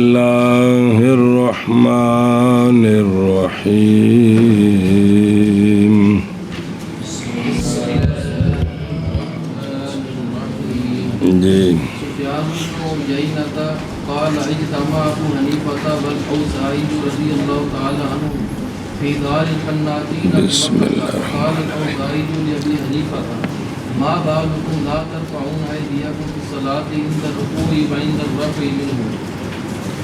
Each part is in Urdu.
اللہ الرحمن الرحیم جی قال اجتمع ابو حنیفة والاوزاعی رضی اللہ تعالی عنہ في دار الحناطين بسم اللہ قال الاوزاعی لابی حنیفة ما بالكم لا ترفعون ايديكم في الصلاة عند الركوع وعند الرفع منه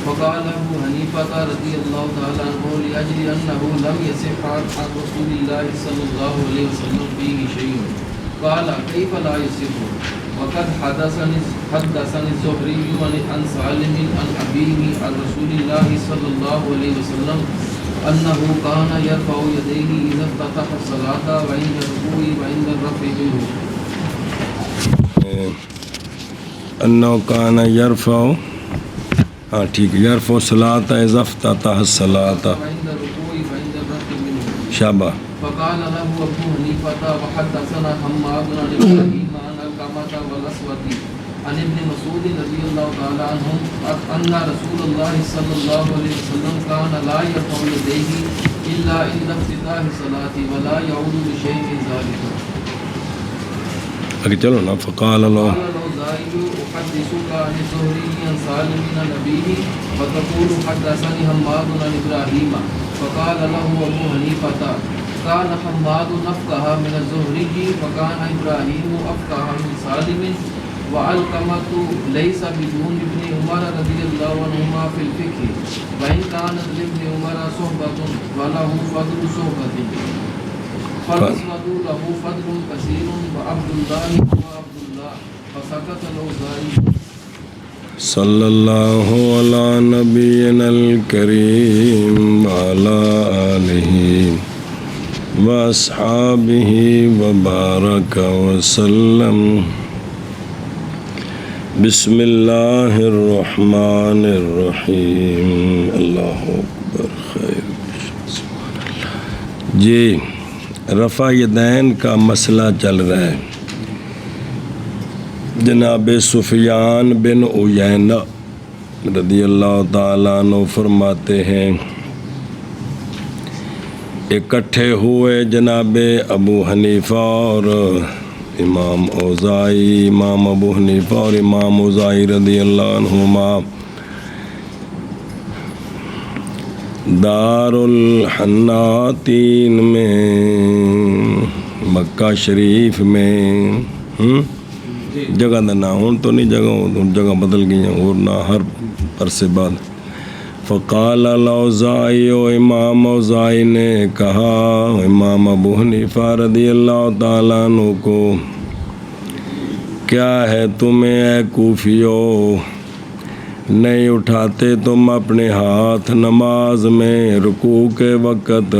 فقال ابو حنیفة رضی اللہ تعالی عنہ لاجل انه لم يصح عن رسول الله صلى الله عليه وسلم فيه شيء قال كيف لا يصح وقد حدثني الزهري عن سالم عن أبيه عن رسول الله صلى الله عليه وسلم أنه كان يرفع يديه إذا افتتح الصلاة وعند الركوع وعند الرفع منه انه كان يرفع ٹھیک يرفع الصلاة اذا افتتح الصلاة وعند الركوع وعند الرفع منه شابه فقال له أبو حنيفة وحدثنا حماد عن إبراهيم عن القمة والأسود عن ابن مسعود رضي الله تعالى عنهم أن رسول الله صلى الله عليه وسلم كان لا يرفع يديه إلا عند افتتاح الصلاة ولا يعود لشيء من ذلك. چلو نا فقال له قال الأوزاعي أحدثك عن الزهري عن سالم عن أبيه وتقول حدثني حماد عن إبراهيم فقال له أبو حنيفة كان حماد أفقه من الزهري فكان إبراهيم أفقه من سالم وعلقمة ليس بدون ابن عمر رضي الله عنهما في الفقه وإن كانت لابن عمر صحبة وله فضل صحبة فالأسود له فضل كثير وعبد الله هو عبد الله فسكت الأوزاعي صلی اللہ علی نبینا الکریم وعلی آلہ واصحابہ وبارک وسلم. بسم اللہ الرحمن الرحیم. اللہ اکبر. خیر. جی رفع یدین کا مسئلہ چل رہا ہے. جناب سفیان بن عیینہ رضی اللہ تعالیٰ عنہ فرماتے ہیں اکٹھے ہوئے جناب ابو حنیفہ اور امام اوزاعی، امام ابو حنیفہ اور امام اوزاعی رضی اللہ عنہما دار الحناطین میں مکہ شریف میں جگہ دا نہ ہوں تو نہیں جگہ بدل گئی ہیں اور نہ ہر عرصے بعد. فقال الاوزاعی و امام اوزاعی نے کہا امام ابو حنیفہ رضی اللہ تعالیٰ عنہ کو کیا ہے تمہیں اے کوفیو نہیں اٹھاتے تم اپنے ہاتھ نماز میں رکوع کے وقت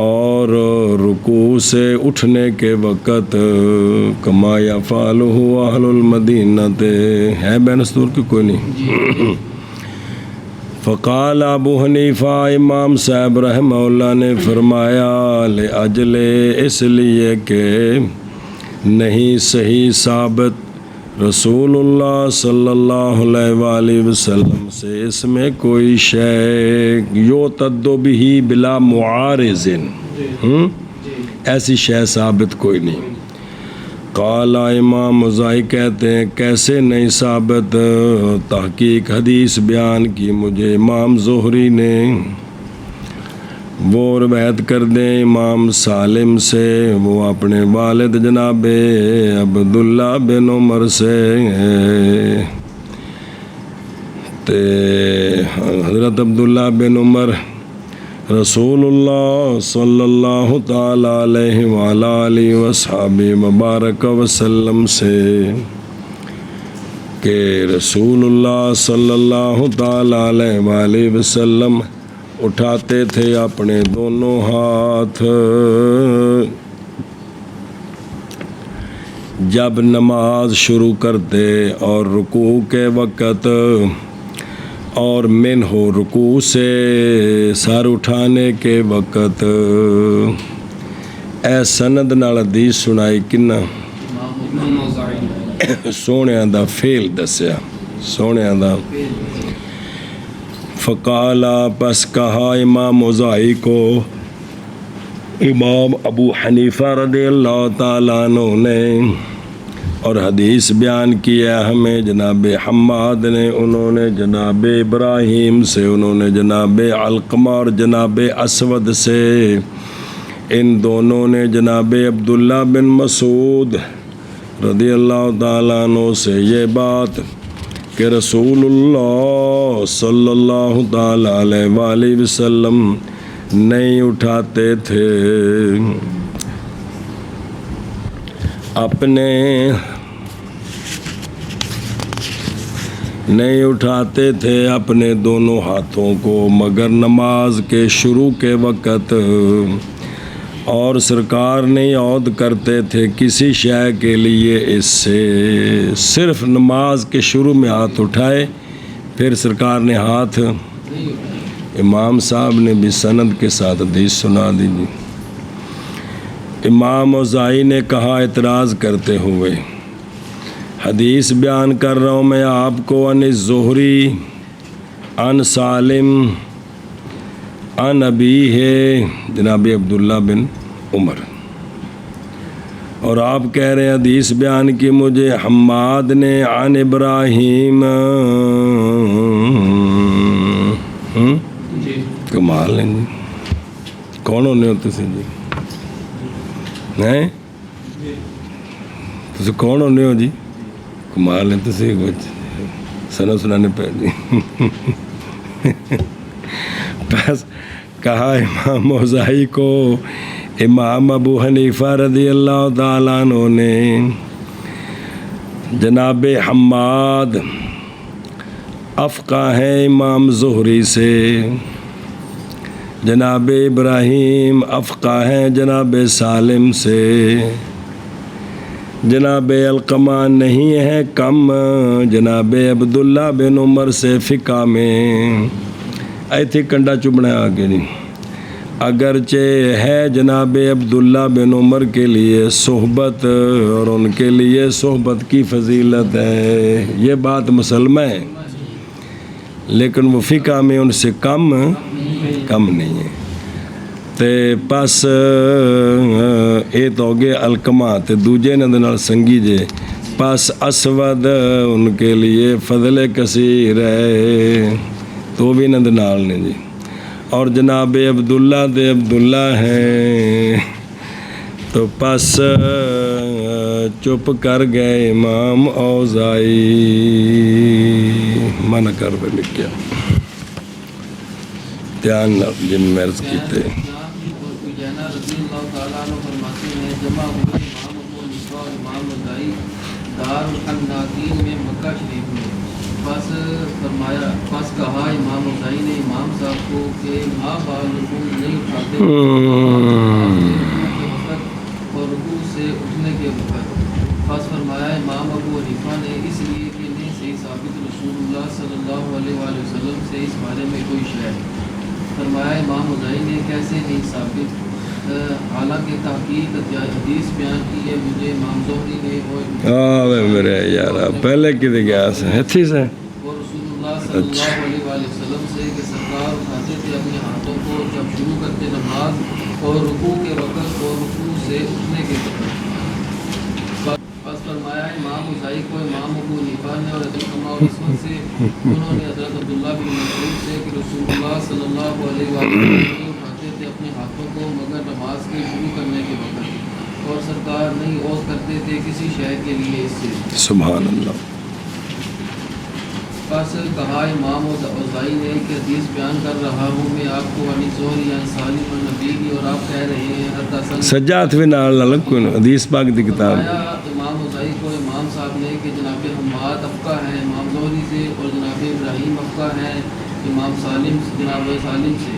اور رکوع سے اٹھنے کے وقت کما یفعلہ اہل المدینہ ہے بینستور کی کوئی نہیں. فقال ابو حنیفہ امام صاحب رحمہ اللہ نے فرمایا لأجل اس لیے کہ نہیں صحیح ثابت رسول اللہ صلی اللہ علیہ وآلہ وسلم سے اس میں کوئی شے یعتد بہ بلا معارض ایسی شے ثابت کوئی نہیں. قال امام اوزاعی کہتے ہیں کیسے نہیں ثابت؟ تحقیق حدیث بیان کی مجھے امام زہری نے، وہ روایت کر دیں امام سالم سے، وہ اپنے والد جناب عبداللہ بن عمر سے حضرت عبداللہ بن عمر رسول اللہ صلی اللہ تعالی علیہ وآلہ آلہ وصحبہ مبارک وسلم سے کہ رسول اللہ صلی اللہ تعالی علیہ وآلہ وسلم اٹھاتے تھے اپنے دونوں ہاتھ جب نماز شروع کرتے اور رکوع کے وقت اور من ہو رکوع سے سر اٹھانے کے وقت. اے سند نال حدیث سنائی کنا سونے دا فیل دسیا، سونے دا فقالا پس کہا امام اوزاعی کو امام ابو حنیفہ رضی اللہ تعالیٰ عنہ نے، اور حدیث بیان کیا ہمیں جناب حماد نے، انہوں نے جناب ابراہیم سے، انہوں نے جناب علقمہ اور جناب اسود سے، ان دونوں نے جناب عبداللہ بن مسعود رضی اللہ تعالیٰ عنہ سے یہ بات کہ رسول اللہ صلی اللہ تعالیٰ علیہ وآلہ وسلم نہیں اٹھاتے تھے اپنے دونوں ہاتھوں کو مگر نماز کے شروع کے وقت، اور سرکار نہیں عود کرتے تھے کسی شے کے لیے اس سے، صرف نماز کے شروع میں ہاتھ اٹھائے، پھر سرکار نے ہاتھ، امام صاحب نے بھی سند کے ساتھ حدیث سنا دیجیے۔ امام اوزاعی نے کہا اعتراض کرتے ہوئے، حدیث بیان کر رہا ہوں میں آپ کو، عن الزہری عن سالم عن ابی ہے جناب عبداللہ بن عمر، اور آپ کہہ رہے ہیں حدیث بیان کی مجھے حماد نے عن ابراہیم، کمال ہے جی، کون ہونے ہوتے سے جی ہیں تو کون ہونے ہو جی، کمال ہے تو کچھ سنا سنانے پہ جی۔ بس کہا امام اوزاعی کو امام ابو حنیفہ رضی اللہ تعالیٰ عنہ نے، جناب حماد افقہ ہیں امام زہری سے، جناب ابراہیم افقہ ہیں جناب سالم سے، جناب علقمہ نہیں ہے کم جناب عبداللہ بن عمر سے فقہ میں، ایتھے کنڈا چبنا آگے نہیں، اگرچہ ہے جناب عبداللہ بن عمر کے لیے صحبت، اور ان کے لیے صحبت کی فضیلت ہے، یہ بات مسلمہ ہے، لیکن وہ فقہ میں ان سے کم نہیں ہے۔ تے پس اے تو ہو گئے علقمہ، تے دوجے نے نال سنگی جے، پس اسود ان کے لیے فضل کثیر ہے، تو بھی نند نال نے جی، اور جناب عبداللہ ہیں، تو پس چپ کر گئے امام اوزاعی، من کر دے لکھیا دھیان جن مرض کیتے۔ رضی اللہ تعالیٰ عنہ فرماتے ہیں جمع ہوئے امام ابو حنیفہ اور امام اوزاعی دار الحناکین میں مکہ شریف میں، پس کہا امام اوزاعی نے امام صاحب کو کہ ماں بال رکوع نہیں اٹھاتے اور رکوع سے اٹھنے کے وقت، پس فرمایا امام ابو حنیفہ نے اس لیے کہ نہیں صحیح ثابت رسول اللہ صلی اللہ علیہ وآلہ وسلم سے اس بارے میں کوئی شے، فرمایا امام اوزاعی نے کیسے نہیں ثابت، حالانکہ تحقیق حدیث بیان کی ہے مجھے امام زہری نے اور میرے یار پہلے کی گیا سے رسول اللہ صلی اللہ علیہ وآلہ وسلم سے کہ سرکار اٹھاتے تھے اپنے ہاتھوں کو جب شروع کرتے نماز اور رکوع کے وقت اور رکوع سے اٹھنے کے وقت، بس فرمایا امام اوزاعی کو امام ابو حنیفہ نے اور حضرت علقمہ اور اسود سے، انہوں نے حضرت عبداللہ بن مسعود سے کہ رسول اللہ صلی اللہ علیہ وآلہ وسلم اٹھاتے تھے اپنے ہاتھوں کو مگر نماز کے شروع کرنے کے وقت، اور سرکار نہیں عود کرتے تھے کسی شے کے لیے اس سے، سبحان اللہ۔ پس کہا امام اوزاعی نے کہ حدیث بیان کر رہا ہوں میں آپ کو عن الزہری عن سالم عن ابی، اور آپ کہہ رہے ہیں حدثنا سجاد بھی نال نہ لگ کوئی حدیث پاک دی کتاب، امام اوزاعی کو امام صاحب نے کہ جناب حماد افقہ ہیں امام زہری سے، اور جناب ابراہیم افقہ ہیں امام سالم جناب سالم سے،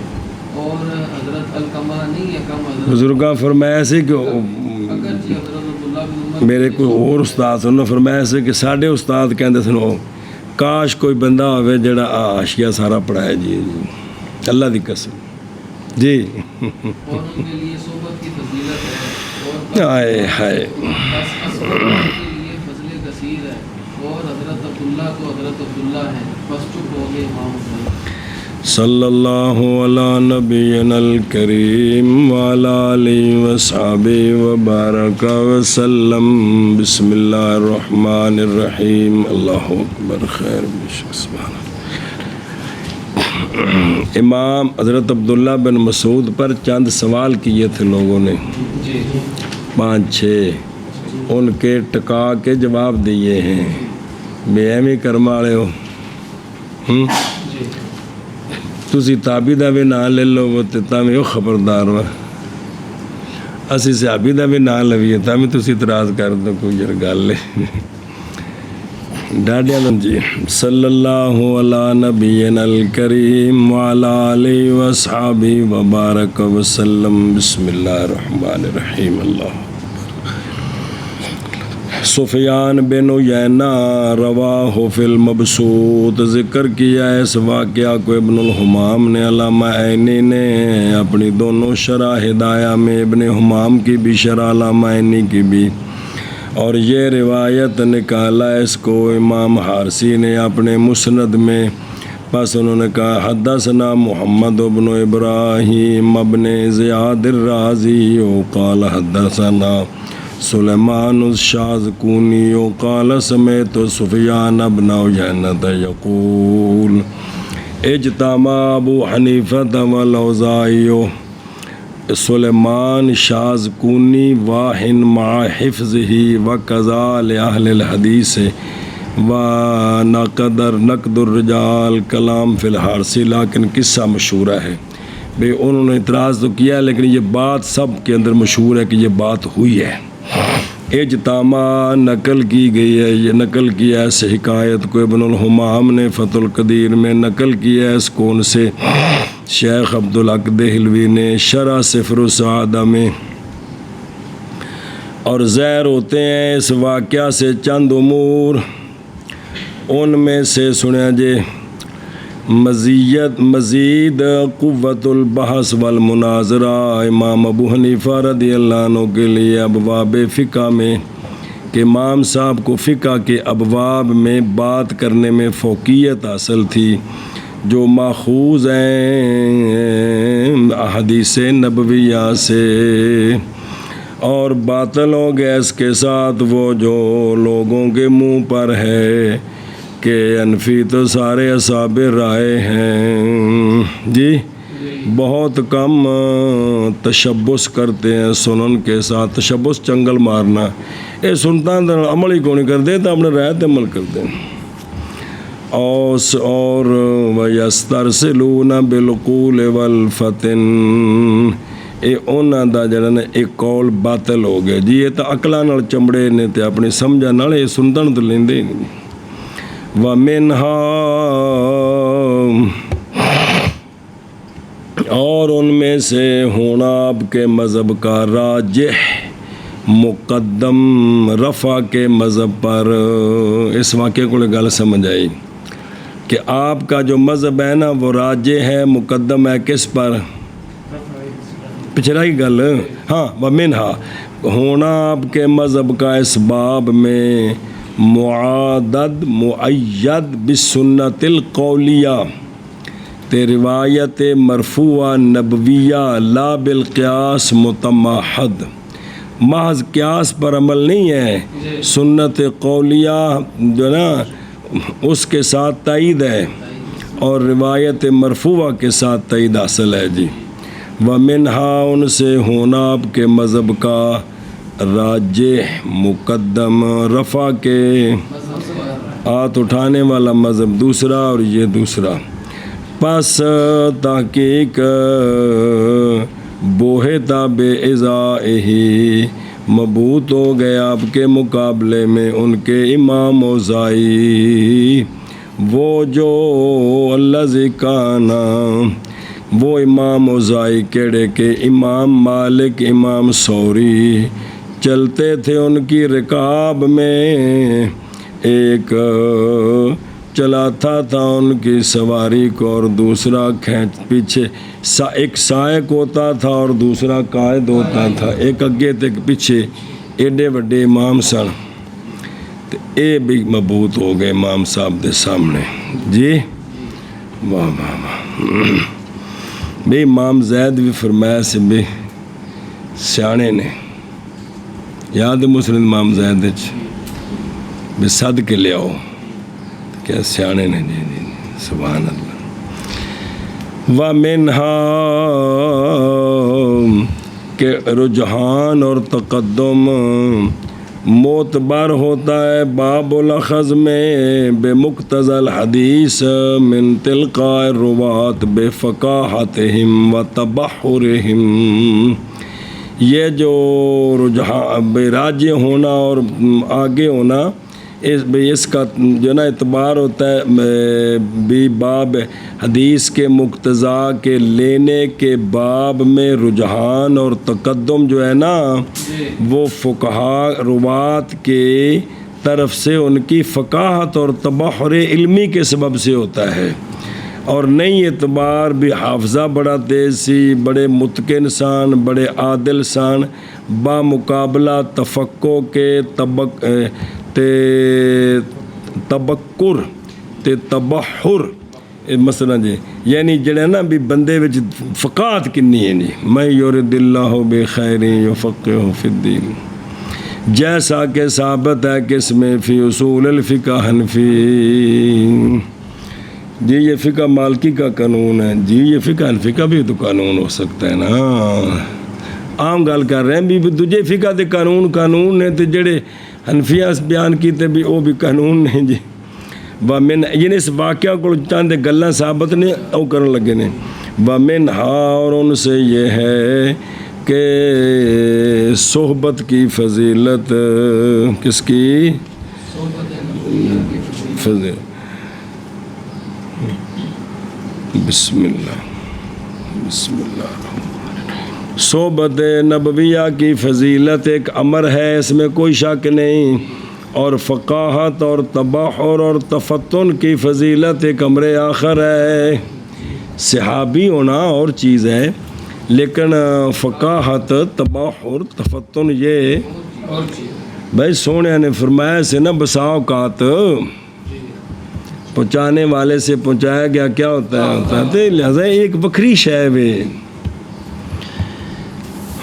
اور حضرت علقمہ نہیں ہے کم، حضرت بزرگاں فرمایا سے کہ اگرچہ حضرت عبداللہ بن عمر میرے کوئی اور استاد انہوں نے فرمایا سے کہ ساڈے استاد کہندے سن کاش کوئی بندہ ہوئے جڑا حاشیہ سارا پڑھائے جی اللہ دی قسم جی، اور ان کے لیے صحبت کی فضیلت ہے، اور ہائے ہائے بس اسود ان کے لیے فضل کثیر ہے، اور حضرت عبداللہ تو حضرت عبداللہ ہیں، بس چپ ہو گئے امام حسین۔ صلی اللہ علی نبینا الکریم وعلی آلہ وصحبہ وبارک وسلم. بسم اللہ الرحمن الرحیم. اللہ اکبر. خیر سبحان اللہ. امام حضرت عبداللہ بن مسعود پر چند سوال کیے تھے لوگوں نے، 5-6، ان کے ٹکا کے جواب دیے ہیں. بے ایویں کرم والے ہو، تسی تابی دا بھی نام لے لو وہ تاویں خبردار وا، اسی صحابی دا بھی نام لویے تاویں تسی اعتراض کر دو. کوئی جر گل ہے ڈاڈیا جی. صلی اللہ علی نبینا الکریم وعلی آلہ وصحبہ وبارک وسلم. بسم اللہ الرحمن الرحیم. اللہ. سفیان بن عیینہ رواہ فی المبسوط، ذکر کیا اس واقعہ کو ابن الحمام نے، علامہ عینی نے اپنی دونوں شرح ہدایہ میں، ابن حمام کی بھی شرح علامہ عینی کی بھی، اور یہ روایت نکالا اس کو امام حارثی نے اپنے مسند میں. پس انہوں نے کہا حدثنا محمد بن ابراہیم ابن زیاد الرازی قال حدثنا سلیمان الشاذکونی قال سمعت سفیان بن عیینہ یقول اجتمع ابو حنیفہ والاوزاعی. سلیمان شاذکونی واہن مع حفظہ وقضا لأہل الحدیث نقد الرجال کلام فی الحارثی. لیکن قصہ مشہورہ ہے بھئی انہوں نے اعتراض تو کیا لیکن یہ بات سب کے اندر مشہور ہے کہ یہ بات ہوئی ہے. اجتماع نقل کی گئی ہے، یہ نقل کیا ہے اس حکایت کو ابن الحمام نے فتح القدیر میں، نقل کیا ہے اس کو ان سے شیخ عبدالحق دہلوی نے شرح صفر السعادہ میں. اور ظاہر ہوتے ہیں اس واقعہ سے چند امور، ان میں سے سنیا جے مزید قوت البحث والمناظرہ. امام ابو حنیفہ رضی اللہ عنہ کے لیے ابواب فقہ میں کہ امام صاحب کو فقہ کے ابواب میں بات کرنے میں فوقیت حاصل تھی، جو ماخوذ ہیں احادیث نبویہ سے، اور باطل ہو گیا اس کے ساتھ وہ جو لوگوں کے منہ پر ہے کہ انفی تو سارے اصحاب رائے ہیں جی. بہت کم تشبث کرتے ہیں سنن کے ساتھ. تشبث چنگل مارنا، یہ سنتا عمل ہی کون کرتے تو اپنے رائے تے عمل کرتے ہیں. اور وَيَسْتَرْسِلُونَ بِالْقُولِ وَالْفَتِنِ، یہ انہاں دا جڑا نے ایک قول باطل ہو گیا جی. یہ تو عقلاں نال چمڑے نے تے اپنی سمجھا نال یہ سنتن تو لیندے نہیں. وَمِنْهَا، اور ان میں سے ہونا آپ کے مذہب کا راجح مقدم رفع کے مذہب پر. اس واقعے کو گل سمجھ آئی کہ آپ کا جو مذہب ہے نا وہ راجح ہے، مقدم ہے کس پر؟ پچھلا ہی گل. ہاں وَمِنْهَا، ہونا آپ کے مذہب کا اس باب میں معادد معید بسنت القولیہ، تے روایت مرفوعہ نبویہ لا بالقیاس متماحد، محض قیاس پر عمل نہیں ہے، سنت قولیہ جو نا اس کے ساتھ تائید ہے اور روایت مرفوعہ کے ساتھ تائید حاصل ہے جی. وَمِنْهَا، ان سے ہونا آپ کے مذہب کا راجح مقدم رفع کے، ہاتھ اٹھانے والا مذہب دوسرا اور یہ دوسرا. پس تحقیق بوہے تاب ازائہی، مبعوث ہو گئے آپ کے مقابلے میں ان کے امام اوزاعی، وہ جو الذی کانا، وہ امام اوزاعی کیڑے کے امام مالک امام ثوری چلتے تھے ان کی رکاب میں. ایک چلاتا تھا ان کی سواری کو اور دوسرا کھینچ پیچھے، ایک سائق ہوتا تھا اور دوسرا قائد ہوتا تھا، ایک اگے تے ایک پیچھے. ایڈے وڈے امام سن، اے بھی مبعوث ہو گئے امام صاحب دے سامنے جی. واہ واہ واہ. بے امام زید بھی فرمایا سے بے سیانے نے یاد مسلم امام زید بے صد کے لے آؤ کیا سیانے نے جی جی سبحان اللہ وَمِنْهَا کہ رجحان اور تقدم معتبر ہوتا ہے باب الاخذ میں بے مقتضى الحدیث من تلقاء الروات بے فقاہتہم و تبحرہم یہ جو رجحان بے راجع ہونا اور آگے ہونا اس کا جو نا اعتبار ہوتا ہے بھی باب حدیث کے مقتضا کے لینے کے باب میں رجحان اور تقدم جو ہے نا وہ فقہا روات کے طرف سے ان کی فقاہت اور تبحر علمی کے سبب سے ہوتا ہے اور نئی اعتبار بھی حافظہ بڑا تیز سی بڑے متقن انسان بڑے عادل انسان بامقابلہ تفقع کے تبکر تے تبحر مثلا جی یعنی جڑے نا بھی بندے وچ فقاہت کنی ہے جی میں یرد اللہ بخیر یفقہ فی الدین جیسا کہ ثابت ہے کس میں فی اصول الفقہ حنفی جی یہ فقہ مالکی کا قانون ہے جی یہ فقہ حنفی کا بھی تو قانون ہو سکتا ہے نا عام گل کر رہے ہیں بھی دوجے فقہ دے قانون نے تے جڑے حنفیہ بیان کیتے بھی وہ بھی قانون نہیں جی وَمِنْ یعنی اس واقعہ کو چاند گلاں ثابت نے او کرن لگے نے وَمِنْهَا اور ان سے یہ ہے کہ صحبت کی فضیلت کس کی فضیلت بسم اللہ صحبت نبویہ کی فضیلت ایک امر ہے اس میں کوئی شک نہیں اور فقاہت اور تبحر اور تفتن کی فضیلت ایک امر آخر ہے صحابی ہونا اور چیز ہے لیکن فقاہت تبحر تفتن یہ بھائی سونے نے فرمایا سے نا بسا اوقات پہنچانے والے سے پہنچایا گیا کیا ہوتا ہے لہذا ایک بکری شے وے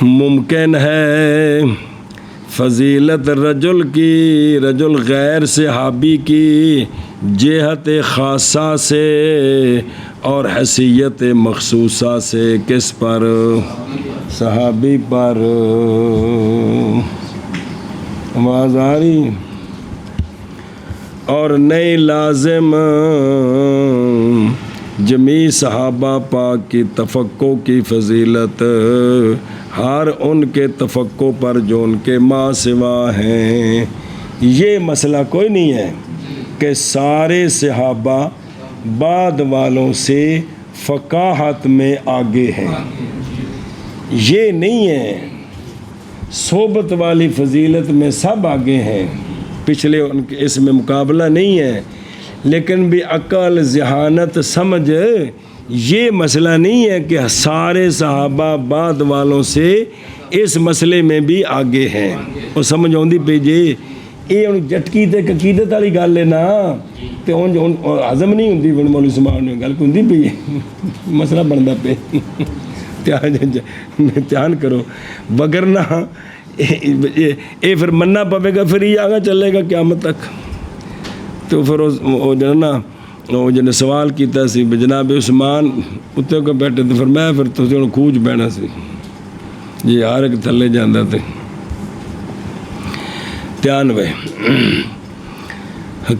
ممکن ہے فضیلت رجل غیر صحابی کی جہت خاصہ سے اور حیثیت مخصوصہ سے کس پر صحابی پر آواز آ رہی اور نئی لازم جمیع صحابہ پاک کی تفقع کی فضیلت ہر ان کے تفقع پر جو ان کے ماں سوا ہیں یہ مسئلہ کوئی نہیں ہے کہ سارے صحابہ بعد والوں سے فقاہت میں آگے ہیں یہ نہیں ہے صحبت والی فضیلت میں سب آگے ہیں پچھلے ان کے اس میں مقابلہ نہیں ہے لیکن بھی عقل ذہانت سمجھ یہ مسئلہ نہیں ہے کہ سارے صحابہ بعد والوں سے اس مسئلے میں بھی آگے ہیں وہ سمجھ آؤں پی جی یہ جٹکی تے عقیدت والی گل ہے نا تو ہضم نہیں ہوتی مولوی سمان گل کو ہوں پی مسئلہ بنتا پہ دھیان کرو وگرنہ یہ پھر مننا پوے گا پھر یہ آگے چلے گا قیامت تک تو پھر وہ جو نا وہ جن سوال کیتا سی جناب عثمان اتنے کو بیٹھے تو فرمایا پھر تو کھوج بہنا سی جی ہر ایک تھلے جانا تے 93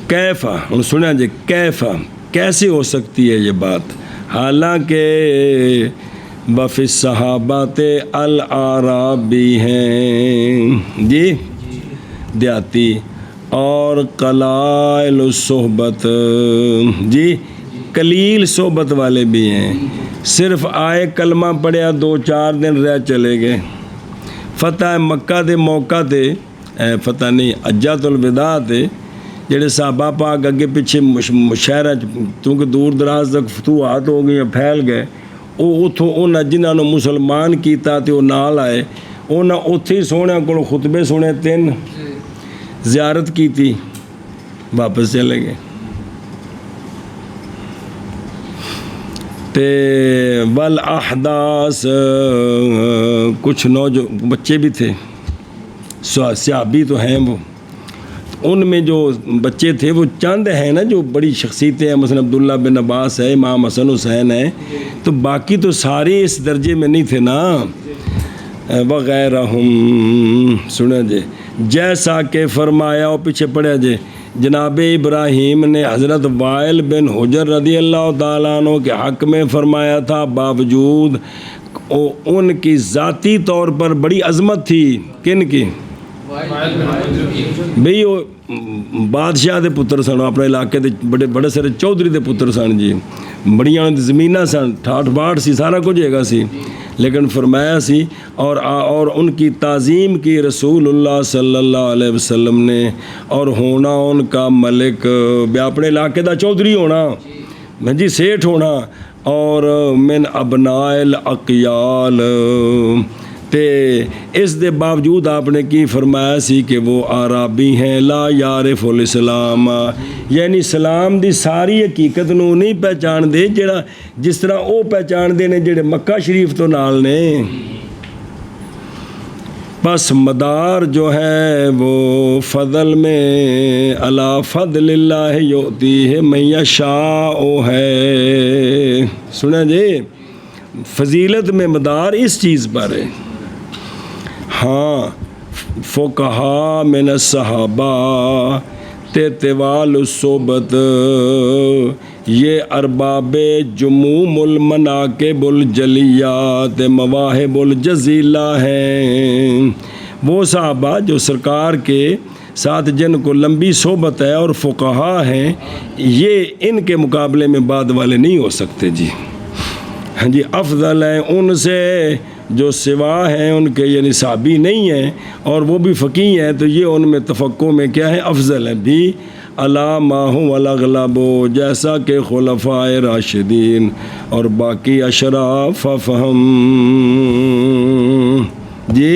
کیفا ہوں سنیا جی کیفا کیسے ہو سکتی ہے یہ بات حالانکہ بفِ صحابات العرابی ہیں جی دیہاتی اور قلائل الصحبت جی قلیل صحبت والے بھی ہیں صرف آئے کلمہ پڑھیا 2-4 دن رہ چلے گئے فتح مکہ دے موقع تے فتح نہیں حجۃ الوداع تے جڑے صحابہ پاک اگے پیچھے شہرہ کیونکہ دور دراز تک فتوحات ہو گئی پھیل گئے وہ اتوں انہیں جنہوں نے مسلمان کیتا تے وہ نال آئے انہیں اتھے ہی سونے کو خطبے سنے 3 زیارت کی تھی واپس چلے گئے تے والاحداث کچھ بچے بھی تھے، صحابی تو ہیں وہ، ان میں جو بچے تھے وہ چند ہیں نا جو بڑی شخصیتیں ہیں، مثلا عبداللہ بن عباس ہے، امام حسن حسین ہے، تو باقی تو سارے اس درجے میں نہیں تھے نا، وغیرہم سنیں جی، جیسا کہ فرمایا اور پیچھے پڑھا جی جناب ابراہیم نے حضرت وائل بن حجر رضی اللہ تعالیٰ عنہ کے حق میں فرمایا تھا، باوجود ان کی ذاتی طور پر بڑی عظمت تھی، کن کی؟ بھئی وہ بادشاہ دے پتر سن، اپنے علاقے دے بڑے سارے چودھری دے پتر سن جی، بڑیاں زمیناں سن، ٹھاٹ باٹ سی، سارا کچھ ہےگا سی، لیکن فرمایا سی اور ان کی تعظیم کی رسول اللہ صلی اللہ علیہ وسلم نے، اور ہونا ان کا ملک، اپنے علاقے دا چودھری ہونا جی، سیٹھ ہونا، اور من ابناء الاقیال، تے اس دے باوجود آپ نے کی فرمایا سی کہ وہ عربی ہیں، لا یعرف الاسلام، یعنی اسلام دی ساری حقیقت نو نہیں پہچان دے جس طرح وہ پہچان دے نے جڑے مکہ شریف تو نال نے۔ بس مدار جو ہے وہ فضل میں علی فضل اللہ یؤتیہ من یشاء ہے، سنیں جی، فضیلت میں مدار اس چیز پر ہے۔ ہاں فقہا من الصحابہ تیتوال الصحبت، یہ ارباب جموم المناقب الجلیات مواہب الجزیلہ ہیں، وہ صحابہ جو سرکار کے ساتھ جن کو لمبی صحبت ہے اور فقہا ہیں، یہ ان کے مقابلے میں بعد والے نہیں ہو سکتے جی، ہاں جی، افضل ہیں ان سے جو سوا ہیں ان کے، یعنی صحابی نہیں ہیں اور وہ بھی فقیہ ہیں، تو یہ ان میں تفقہ میں کیا ہے؟ افضل ہے بھی، علی ما هو الاغلب، جیسا کہ خلفاء راشدین اور باقی اشراف فہم جی۔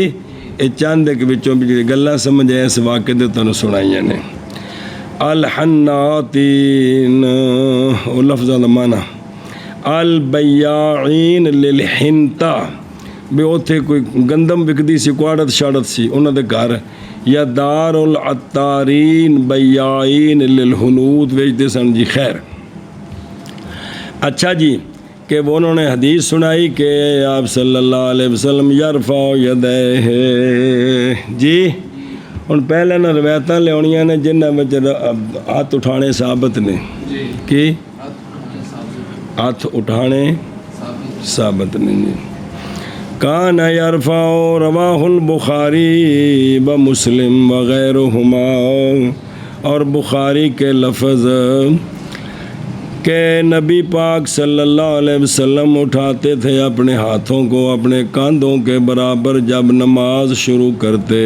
یہ چند ایک بچوں بھی گلہ سمجھ ہے اس واقعے دے تنوں سنائیاں نے۔ الحناتین، وہ لفظ معنی البیاعین للحنتا، بھی اتھے کوئی گندم وکدی سی، کوڑت شاڑت سی انہوں دے گھر، یا دار العطارین بیاعین للحنود ویچتے سن جی، خیر اچھا جی، کہ وہ انہوں نے حدیث سنائی کہ آپ صلی اللہ علیہ وسلم یرفع یدیہ جی، ان پہلے نہ روایتاں لے ہونیاں نے جنہاں میں ہاتھ اٹھانے ثابت نے، کی ہاتھ اٹھانے ثابت نے جی۔ کان یرفع، رواہ البخاری و مسلم وغیرہما، اور بخاری کے لفظ کہ نبی پاک صلی اللہ علیہ وسلم اٹھاتے تھے اپنے ہاتھوں کو اپنے کاندھوں کے برابر جب نماز شروع کرتے،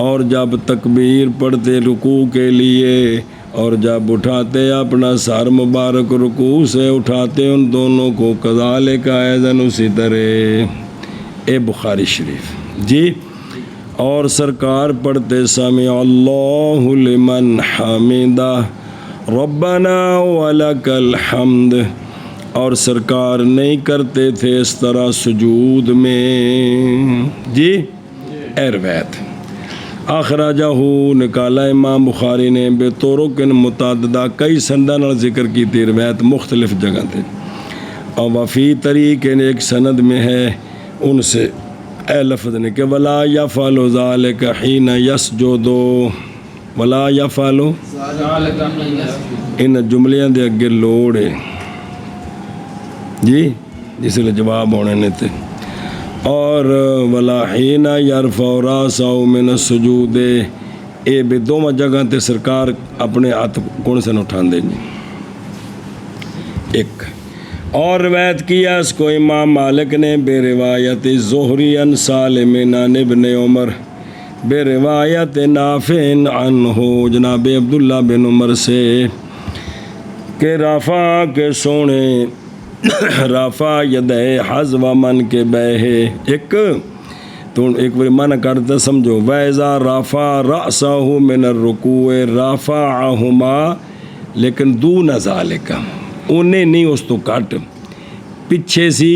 اور جب تکبیر پڑھتے رکوع کے لیے، اور جب اٹھاتے اپنا سر مبارک رکوع سے اٹھاتے ان دونوں کو، کذالک ایضاً اسی طرح، اے بخاری شریف جی، اور سرکار پڑھتے سمع اللہ لمن حمدہ ربنا ولک الحمد، اور سرکار نہیں کرتے تھے اس طرح سجود میں جی، اے روایت اخرجہ نکالا امام بخاری نے بے طرق متعددہ، کئی سنداں نال ذکر کی تھی روایت مختلف جگہ تھے، اور وفی طریق ایک سند میں ہے ان سے اے لفظ نے کہ ولا یفعل ذلک حین یسجد، ولا یفعل، ان جملیاں دے اگے لوڑ ہے جی، جس لئے جواب ہونے نے تھے، اور ولا حین یرفع راسہ من السجود، اے بھی دوما جگہ تے سرکار اپنے ہاتھ کون سے اٹھان دیں گے۔ ایک اور روایت کیا اس کو امام مالک نے بے روایت زہری عن سالم عن ابن عمر، بے روایت نافع عنہ جناب عبداللہ بن عمر سے، کہ رافع کے سونے رافع یدہ حذو من کے بہے، ایک تو ایک بار معنی کرتا سمجھو، وَإِذَا رَافَعَ رَأْسَهُ مِنَ الرُّكُوعِ رَافَعَهُمَا، لیکن دون ذالک، انہیں نہیں اس تو کٹ، پیچھے سی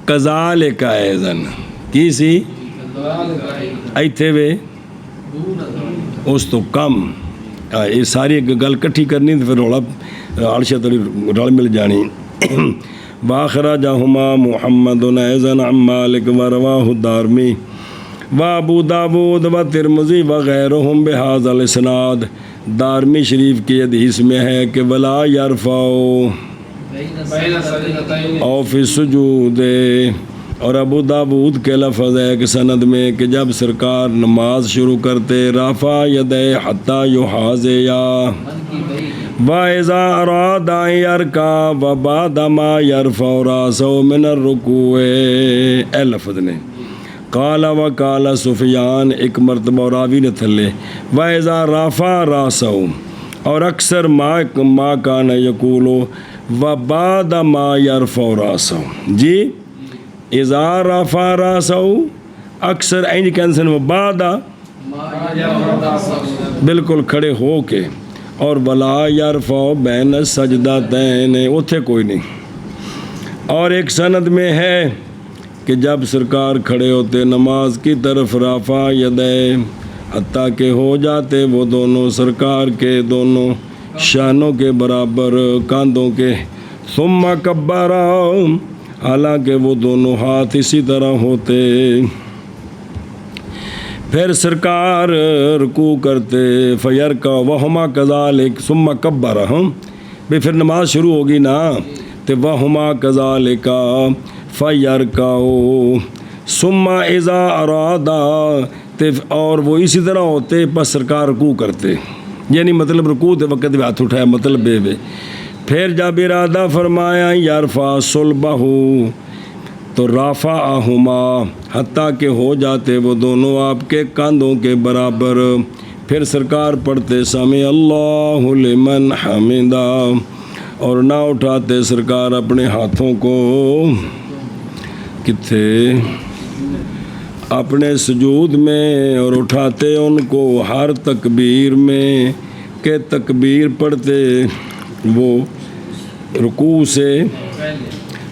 کذالک ایزن کی سی ایتھے وے اس تو کم یہ ساری گل کٹھی کرنی تو پھر رولا عرشہ تلی رل مل جانی واخرجہما محمد ایزن عن مالک ورواہ الدارمی وابو داود و ترمذی وغیرہم بہذا الاسناد دارمی شریف کی حدیث میں ہے کہ ولا یرفعو او فی السجود اور ابو داود کے لفظ ہے کہ سند میں کہ جب سرکار نماز شروع کرتے رافع یدے حتی یحاذیا وَإِذَا أَرَادَ أَن يَرْكَعَ وَبَعْدَ مَا يَرْفَعُ رَأْسَهُ مِنَ الرُّكُوعِ اے لفظ نے قال وقال سفیان ایک مرتبہ راوی نے تھلے وَإِذَا رَفَعَ رَأْسَهُ اور اکثر ما کان یقول وَبَعْدَ مَا يَرْفَعُ رَأْسَهُ جی اذا رفع رأسه اکثر اینج کینسن وبعد بالکل کھڑے ہو کے اور ولا یرفع بین السجدتین اتھے کوئی نہیں اور ایک سند میں ہے کہ جب سرکار کھڑے ہوتے نماز کی طرف رافع یدے حتیٰ کہ ہو جاتے وہ دونوں سرکار کے دونوں شانوں کے برابر کاندھوں کے ثم کبر حالانکہ وہ دونوں ہاتھ اسی طرح ہوتے پھر سرکار رکوع کرتے فیرکع وہما کذالک ثم کبر بھی پھر نماز شروع ہوگی نا تو وہما کذالک فیرکع ثم اذا ارادا اور وہ اسی طرح ہوتے پس سرکار رکوع کرتے یعنی مطلب رکوع کے وقت بھی ہاتھ اٹھایا مطلب بے پھر جب ارادہ فرمایا یرفع صلبہ تو رافعہما حتیٰ کہ ہو جاتے وہ دونوں آپ کے کاندھوں کے برابر پھر سرکار پڑھتے سمع اللہ لمن حمدہ اور نہ اٹھاتے سرکار اپنے ہاتھوں کو کتھے اپنے سجود میں اور اٹھاتے ان کو ہر تکبیر میں کہ تکبیر پڑھتے وہ رکوع سے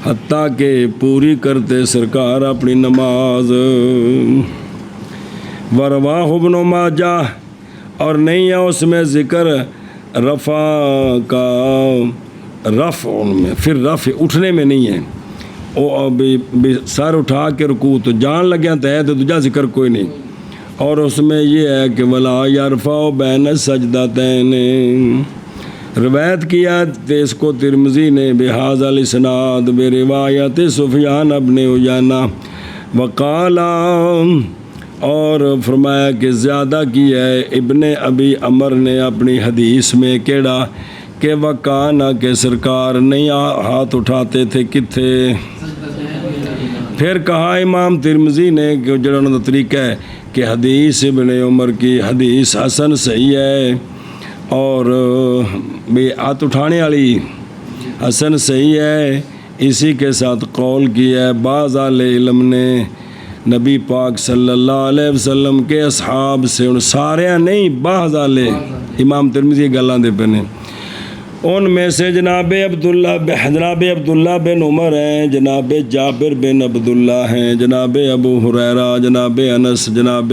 حتیٰ کہ پوری کرتے سرکار اپنی نماز ورواہ ابن ماجہ اور نہیں ہے اس میں ذکر رفع کا رفع میں پھر رفع اٹھنے میں نہیں ہے وہ سر اٹھا کے رکوع تو جان لگیا تو ہے تو دوجا ذکر کوئی نہیں اور اس میں یہ ہے کہ ولا یرفع بین السجدتین روایت کیا اس کو ترمذی نے بہذا الاسناد بروایت سفیان ابن عیینہ وقال اور فرمایا کہ زیادہ کیا ہے ابن ابی عمر نے اپنی حدیث میں کیڑا کہ وکانا کہ سرکار نہیں ہاتھ اٹھاتے تھے کتھے پھر کہا امام ترمذی نے کہ جڑا انہوں کا طریقہ ہے کہ حدیث ابن عمر کی حدیث حسن صحیح ہے اور بھی ہاتھ اٹھانے والی حسن صحیح ہے اسی کے ساتھ قول کیا ہے بعض اہل علم نے نبی پاک صلی اللہ علیہ وسلم کے اصحاب سے ان سارے نہیں بعض اہل امام ترمذی گلاں دے پنے ان میں سے جناب عبداللہ بن عمر ہیں جناب جابر بن عبداللہ ہیں جناب ابو ہریرہ جناب انس جناب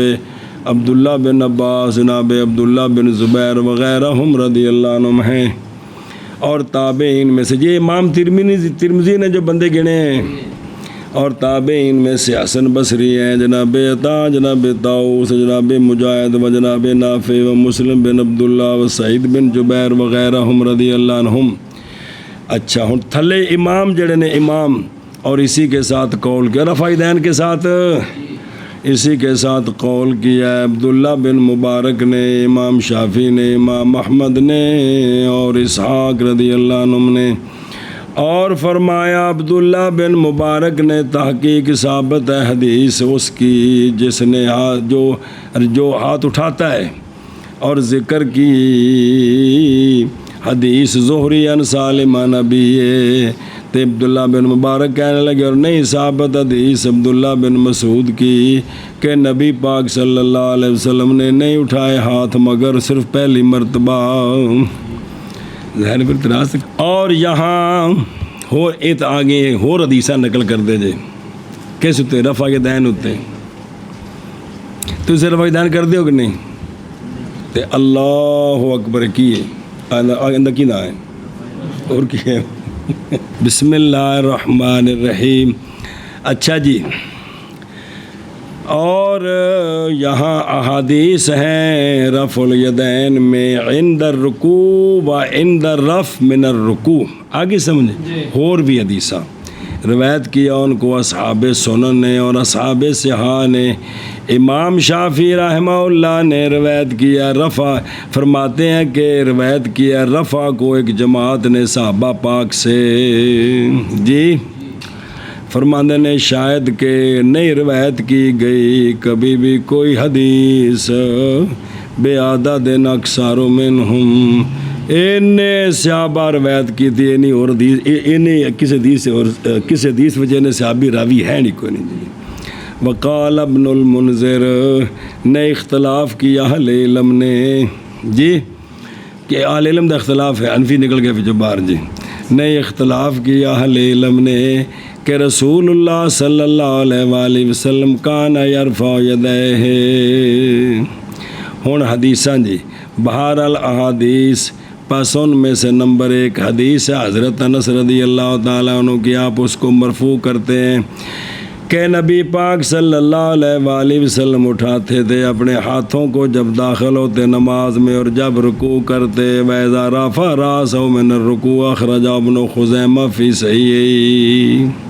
عبداللہ بن عباس جناب عبداللہ بن زبیر وغیرہ ہم رضی اللہ عنہم ہیں اور تابعین میں سے یہ امام ترمذی نے جو بندے گنے ہیں اور تابعین میں سے حسن بصری ہیں جناب عطا جناب طاؤس جناب مجاہد و جناب نافع و مسلم بن عبداللہ و سعید بن جبیر وغیرہ ہم رضی اللہ عنہم اچھا ہوں تھلے امام جڑے نے امام اور اسی کے ساتھ قول کیا رفع دین کے ساتھ اسی کے ساتھ قول کیا ہے عبداللہ بن مبارک نے امام شافعی نے امام احمد نے اور اسحاق رضی اللہ عنہم نے اور فرمایا عبداللہ بن مبارک نے تحقیق ثابت ہے حدیث اس کی جس نے جو ہاتھ اٹھاتا ہے اور ذکر کی حدیث زہری عن سالم عن ابیہ تو عبداللہ بن مبارک کہنے لگے اور نہیں ثابت حدیث عبداللہ بن مسعود کی کہ نبی پاک صلی اللہ علیہ وسلم نے نہیں اٹھائے ہاتھ مگر صرف پہلی مرتبہ ظاہر پر تراس اور یہاں ہور ایت آگے ہور حدیثاں نقل کر دے جے کس ہوتے رفع یدین ہوتے تو اسے رفع یدین کر دے ہو کہ نہیں تے اللہ اکبر کیے اندر کی نہ ہے اور کی ہے بسم اللہ الرحمن الرحیم. اچھا جی، اور یہاں احادیث ہیں رفع الیدین میں عند الرکوع و عند الرفع من الرکوع. آگے سمجھے اور بھی حدیثہ روایت کیا ان کو اصحاب سنن نے اور اصحاب صحاح نے. امام شافعی رحمہ اللہ نے روایت کیا رفع، فرماتے ہیں کہ روایت کیا رفع کو ایک جماعت نے صحابہ پاک سے جی فرمانے نے شاید کہ نہیں روایت کی گئی کبھی بھی کوئی حدیث بے عدد اکثر منہم انہیں صحابہ روایت کی تھی انہیں اور حدیث انہیں کس حدیث وجہ نے صحابی راوی ہے نہیں کوئی نہیں جی. وقال ابن المنذر نے اختلاف کیا اہل علم نے جی کہ اہل علم دا اختلاف ہے انفی نکل گئے جو باہر جی نے اختلاف کیا اہل علم نے کہ رسول اللہ صلی اللہ علیہ وآلہ وسلم کان یرفع یدیہ. ہن حدیثاں جی بہرحال احادیث پس ان میں سے نمبر 1 حدیث ہے حضرت انس رضی اللہ تعالیٰ عنہ کی، آپ اس کو مرفوع کرتے ہیں کہ نبی پاک صلی اللہ علیہ وآلہ وسلم اٹھاتے تھے اپنے ہاتھوں کو جب داخل ہوتے نماز میں اور جب رکوع کرتے. وَإِذَا رَفَعَ رَأْسَهُ مِنَ الرُّكُوعِ أَخْرَجَهُ ابن خزیمہ فی صحیحہ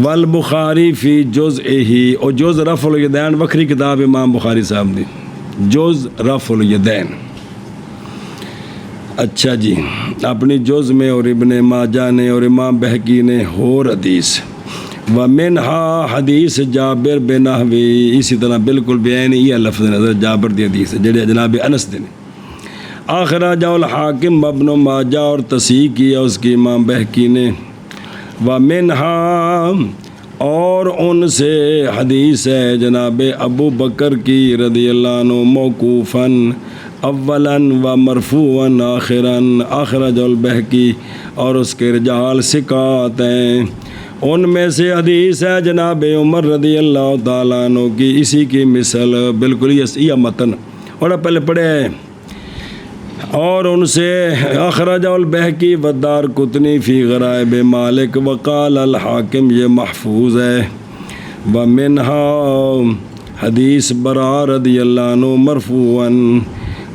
والبخاری فی جزئہ. اور جز رفع الیدین وکری کتاب امام بخاری صاحب دی جز رفع الیدین. اچھا جی اپنی جز میں اور ابن ماجہ نے اور امام بہقی نے اور حدیث ومنہا حدیث جابر بنحوی اسی طرح بالکل بیان یہ لفظ نظر جابر دی حدیث جڑے جناب انس دے اخرجہ الحاکم ابن ماجہ اور تصحیح کیا اس کی امام بہقی نے. ومنہا اور ان سے حدیث ہے جناب ابو بکر کی رضی اللہ عنہ موقوفاً اولاً و مرفوعاً آخراً اخرج البہقی اور اس کے رجال ثقات ہیں. ان میں سے حدیث ہے جناب عمر رضی اللہ تعالیٰ عنہ کی اسی کی مثل بالکل یہ متن اور پہلے پڑھے ہیں. اور ان سے اخرج البہقی والدارقطنی فی غرائب مالک وقال الحاکم یہ محفوظ ہے. ومنہا حدیث برا رضی اللہ عنہ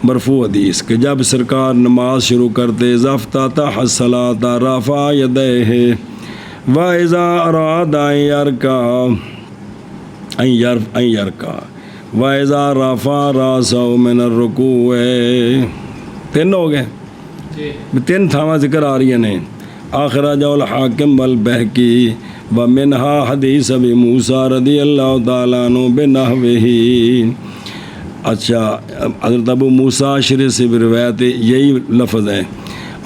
مرفوع حدیث کہ جب سرکار نماز شروع کرتے افتتح الصلاۃ رفع یدیہ وَإِذَا أَرَادَ أَن يَرْكَعَ وَإِذَا رَفَعَ رَأْسَهُ مِنَ الرُّكُوعِ. 3 ہو گئے 3 تھاواں ذکر آ رہی ہیں. اخرجہ الحاکم والبہقی ومنہا حدیث ابی موسیٰ رضی اللہ تعالیٰ عنہ بنحوہ. اچھا حضرت ابو موسیٰ اشعری سے بھی روایت یہی لفظ ہے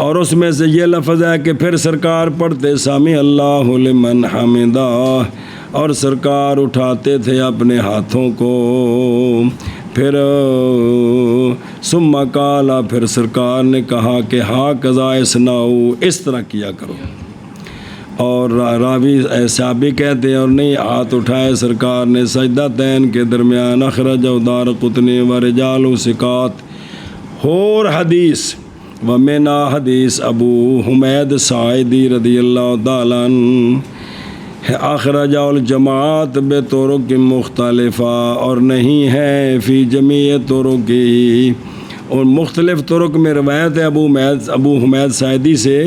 اور اس میں سے یہ لفظ ہے کہ پھر سرکار پڑھتے سامی اللہ لمن حمدہ اور سرکار اٹھاتے تھے اپنے ہاتھوں کو. پھر ثم قال پھر سرکار نے کہا کہ ہا قضا اسناؤ اس طرح کیا کرو. اور راوی صحابی کہتے ہیں اور نہیں ہاتھ اٹھائے سرکار نے سجدہ تین کے درمیان. اخرجہ دارقطنی و رجال ثقات. اور حدیث ومنہ حدیث ابو حمید ساعدی رضی اللہ تعالیٰ عنہ اخرجہ الجماعت بطرق مختلفہ اور نہیں ہے فی جمیع طرقی اور مختلف طرق میں روایت ہے ابو حمید ساعدی سے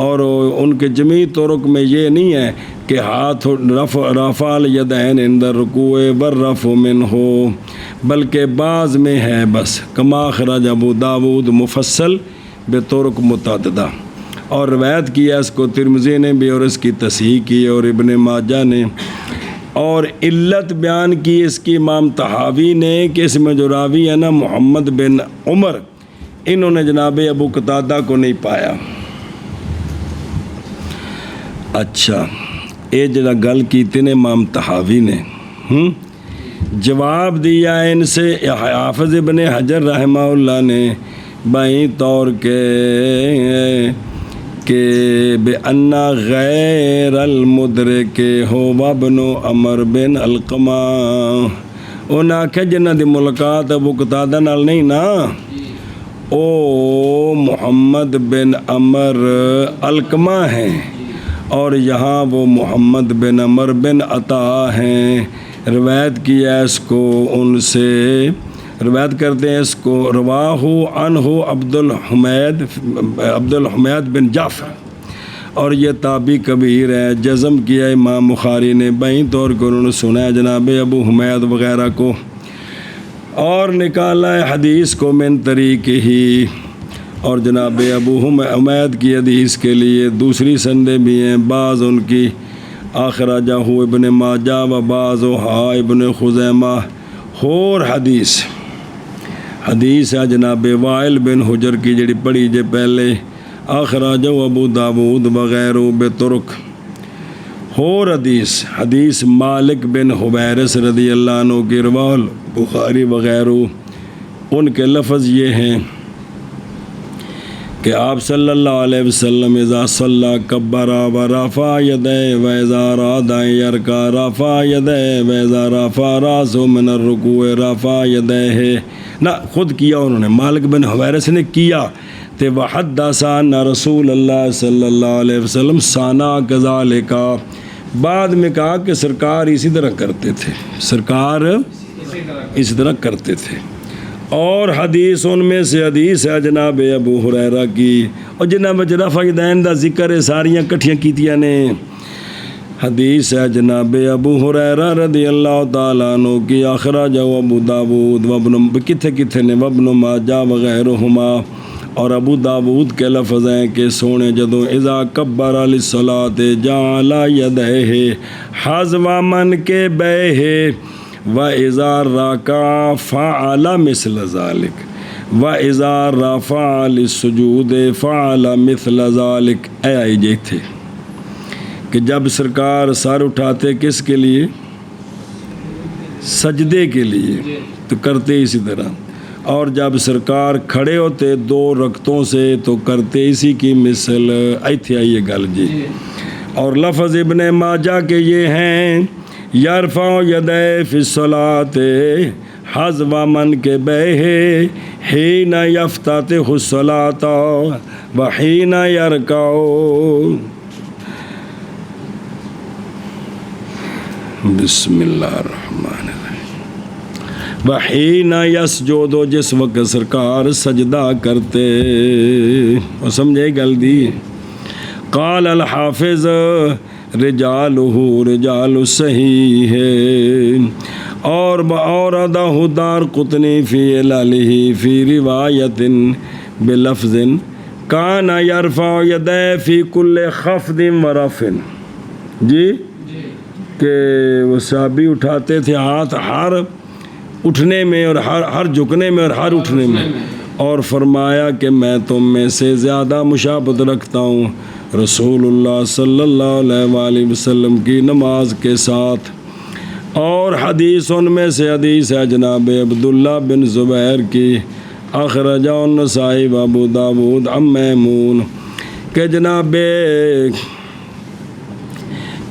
اور ان کے جمیع طرق میں یہ نہیں ہے کہ ہاتھ رفع الیدین عند الرکوع والرفع منہ بلکہ بعض میں ہے بس کما اخرج ابو داود مفصل بطرق متعددہ. اور روایت کیا اس کو ترمذی نے بھی اور اس کی تصحیح کی اور ابن ماجہ نے اور علت بیان کی اس کی امام طحاوی نے کہ اس میں جو راوی ہے نا محمد بن عمر انہوں نے جناب ابو قتادہ کو نہیں پایا. اچھا یہ جڑا گل کیتے نے امام طحاوی نے جواب دیا ان سے حافظ ابن حجر رحمہ اللہ نے بائیں طور کے کہ بے انا غیر المدرک ہو وابن عمر بن علقمہ انہاں آکھیا جنہ دی ملاقات ابو قتادہ نال نہیں نا او محمد بن عمر علقمہ ہیں اور یہاں وہ محمد بن عمر بن عطا ہیں. روایت کیا اس کو ان سے، روایت کرتے ہیں اس کو رواہ عنہ عبد الحمید بن جعفر، اور یہ تابعی کبیر ہے. جزم کیا امام بخاری نے بائیں طور پر انہوں نے سنا ہے جناب ابو حمید وغیرہ کو، اور نکالا ہے حدیث کو من طریق ہی. اور جناب ابو حمید کی حدیث کے لیے دوسری سندیں بھی ہیں، بعض ان کی اخرجہ ابن ماجہ و بعض ابن خزیمہ. اور حدیث ہے جناب وائل بن حجر کی جڑی پڑھی جے پہلے، اخرجہ ابو داود وغیرہ بترک. اور حدیث مالک بن حویرث رضی اللہ عنہ کی رواه بخاری وغیرہ، ان کے لفظ یہ ہیں کہ آپ صلی اللہ علیہ وسلم اذا صلی کبر و رفع یدیہ و اذا اراد ان یرکع رفع یدیہ و اذا رفع راسہ من الرکوع رفع یدیہ. نہ خود کیا انہوں نے، مالک بن حویرث نے کیا تے وحدثنا ان رسول اللہ صلی اللہ علیہ وسلم صنع کذالک. بعد میں کہا کہ سرکار اسی طرح کرتے تھے، سرکار اسی طرح کرتے تھے. اور حدیث ان میں سے حدیث ہے جناب ابو ہریرہ کی، اور جناب رفع یدین دا ذکر ہے ساریاں کٹھیاں کیتیاں نے. حدیث ہے جناب ابو ہریرہ رضی اللہ تعالیٰ عنہ کی، اخرجہ ابو داود وابن کتھے نے وابن ماجہ وغیرہما. اور ابو داود کے لفظ ہیں کہ سونے جدوں اذا کبر للصلاۃ جعل یدیہ حذو منکبیہ وَإِذَا رَكَعَ فَعَلَ مِثْلَ ذَلِكَ وَإِذَا رَفَعَ لِلسُّجُودِ فَعَلَ مِثْلَ ذَلِكَ. اے آئی جی تھے کہ جب سرکار سر اٹھاتے کس کے لیے؟ سجدے کے لیے، تو کرتے اسی طرح. اور جب سرکار کھڑے ہوتے 2 رکعتوں سے تو کرتے اسی کی مثل. ایتھے آئیے گل جی. اور لفظ ابن ماجہ کے یہ ہیں یرفع یدیہ فی الصلاۃ حذو منکبیہ حین یفتتح الصلاۃ وحین یرکع. بسم اللہ الرحمن الرحیم. وحین یسجد، جس وقت سرکار سجدہ کرتے. اور سمجھے گل دی. قال الحافظ رجالہ رجال صحیح ہے. اور اوردہ دارقطنی فی عللہ فی روایت بلفظ کان یرفع یدیہ فی کل خفض و رفع. جی کہ وہ صحابی اٹھاتے تھے ہاتھ ہر اٹھنے میں اور ہر جھکنے میں اور ہر اٹھنے میں. اور فرمایا کہ میں تم میں سے زیادہ مشابہت رکھتا ہوں رسول اللہ صلی اللہ علیہ وآلہ وسلم کی نماز کے ساتھ. اور حدیث ان میں سے حدیث ہے جناب عبداللہ بن زبیر کی، اخرجہ النسائی و ابو داود عن میمون، کہ جناب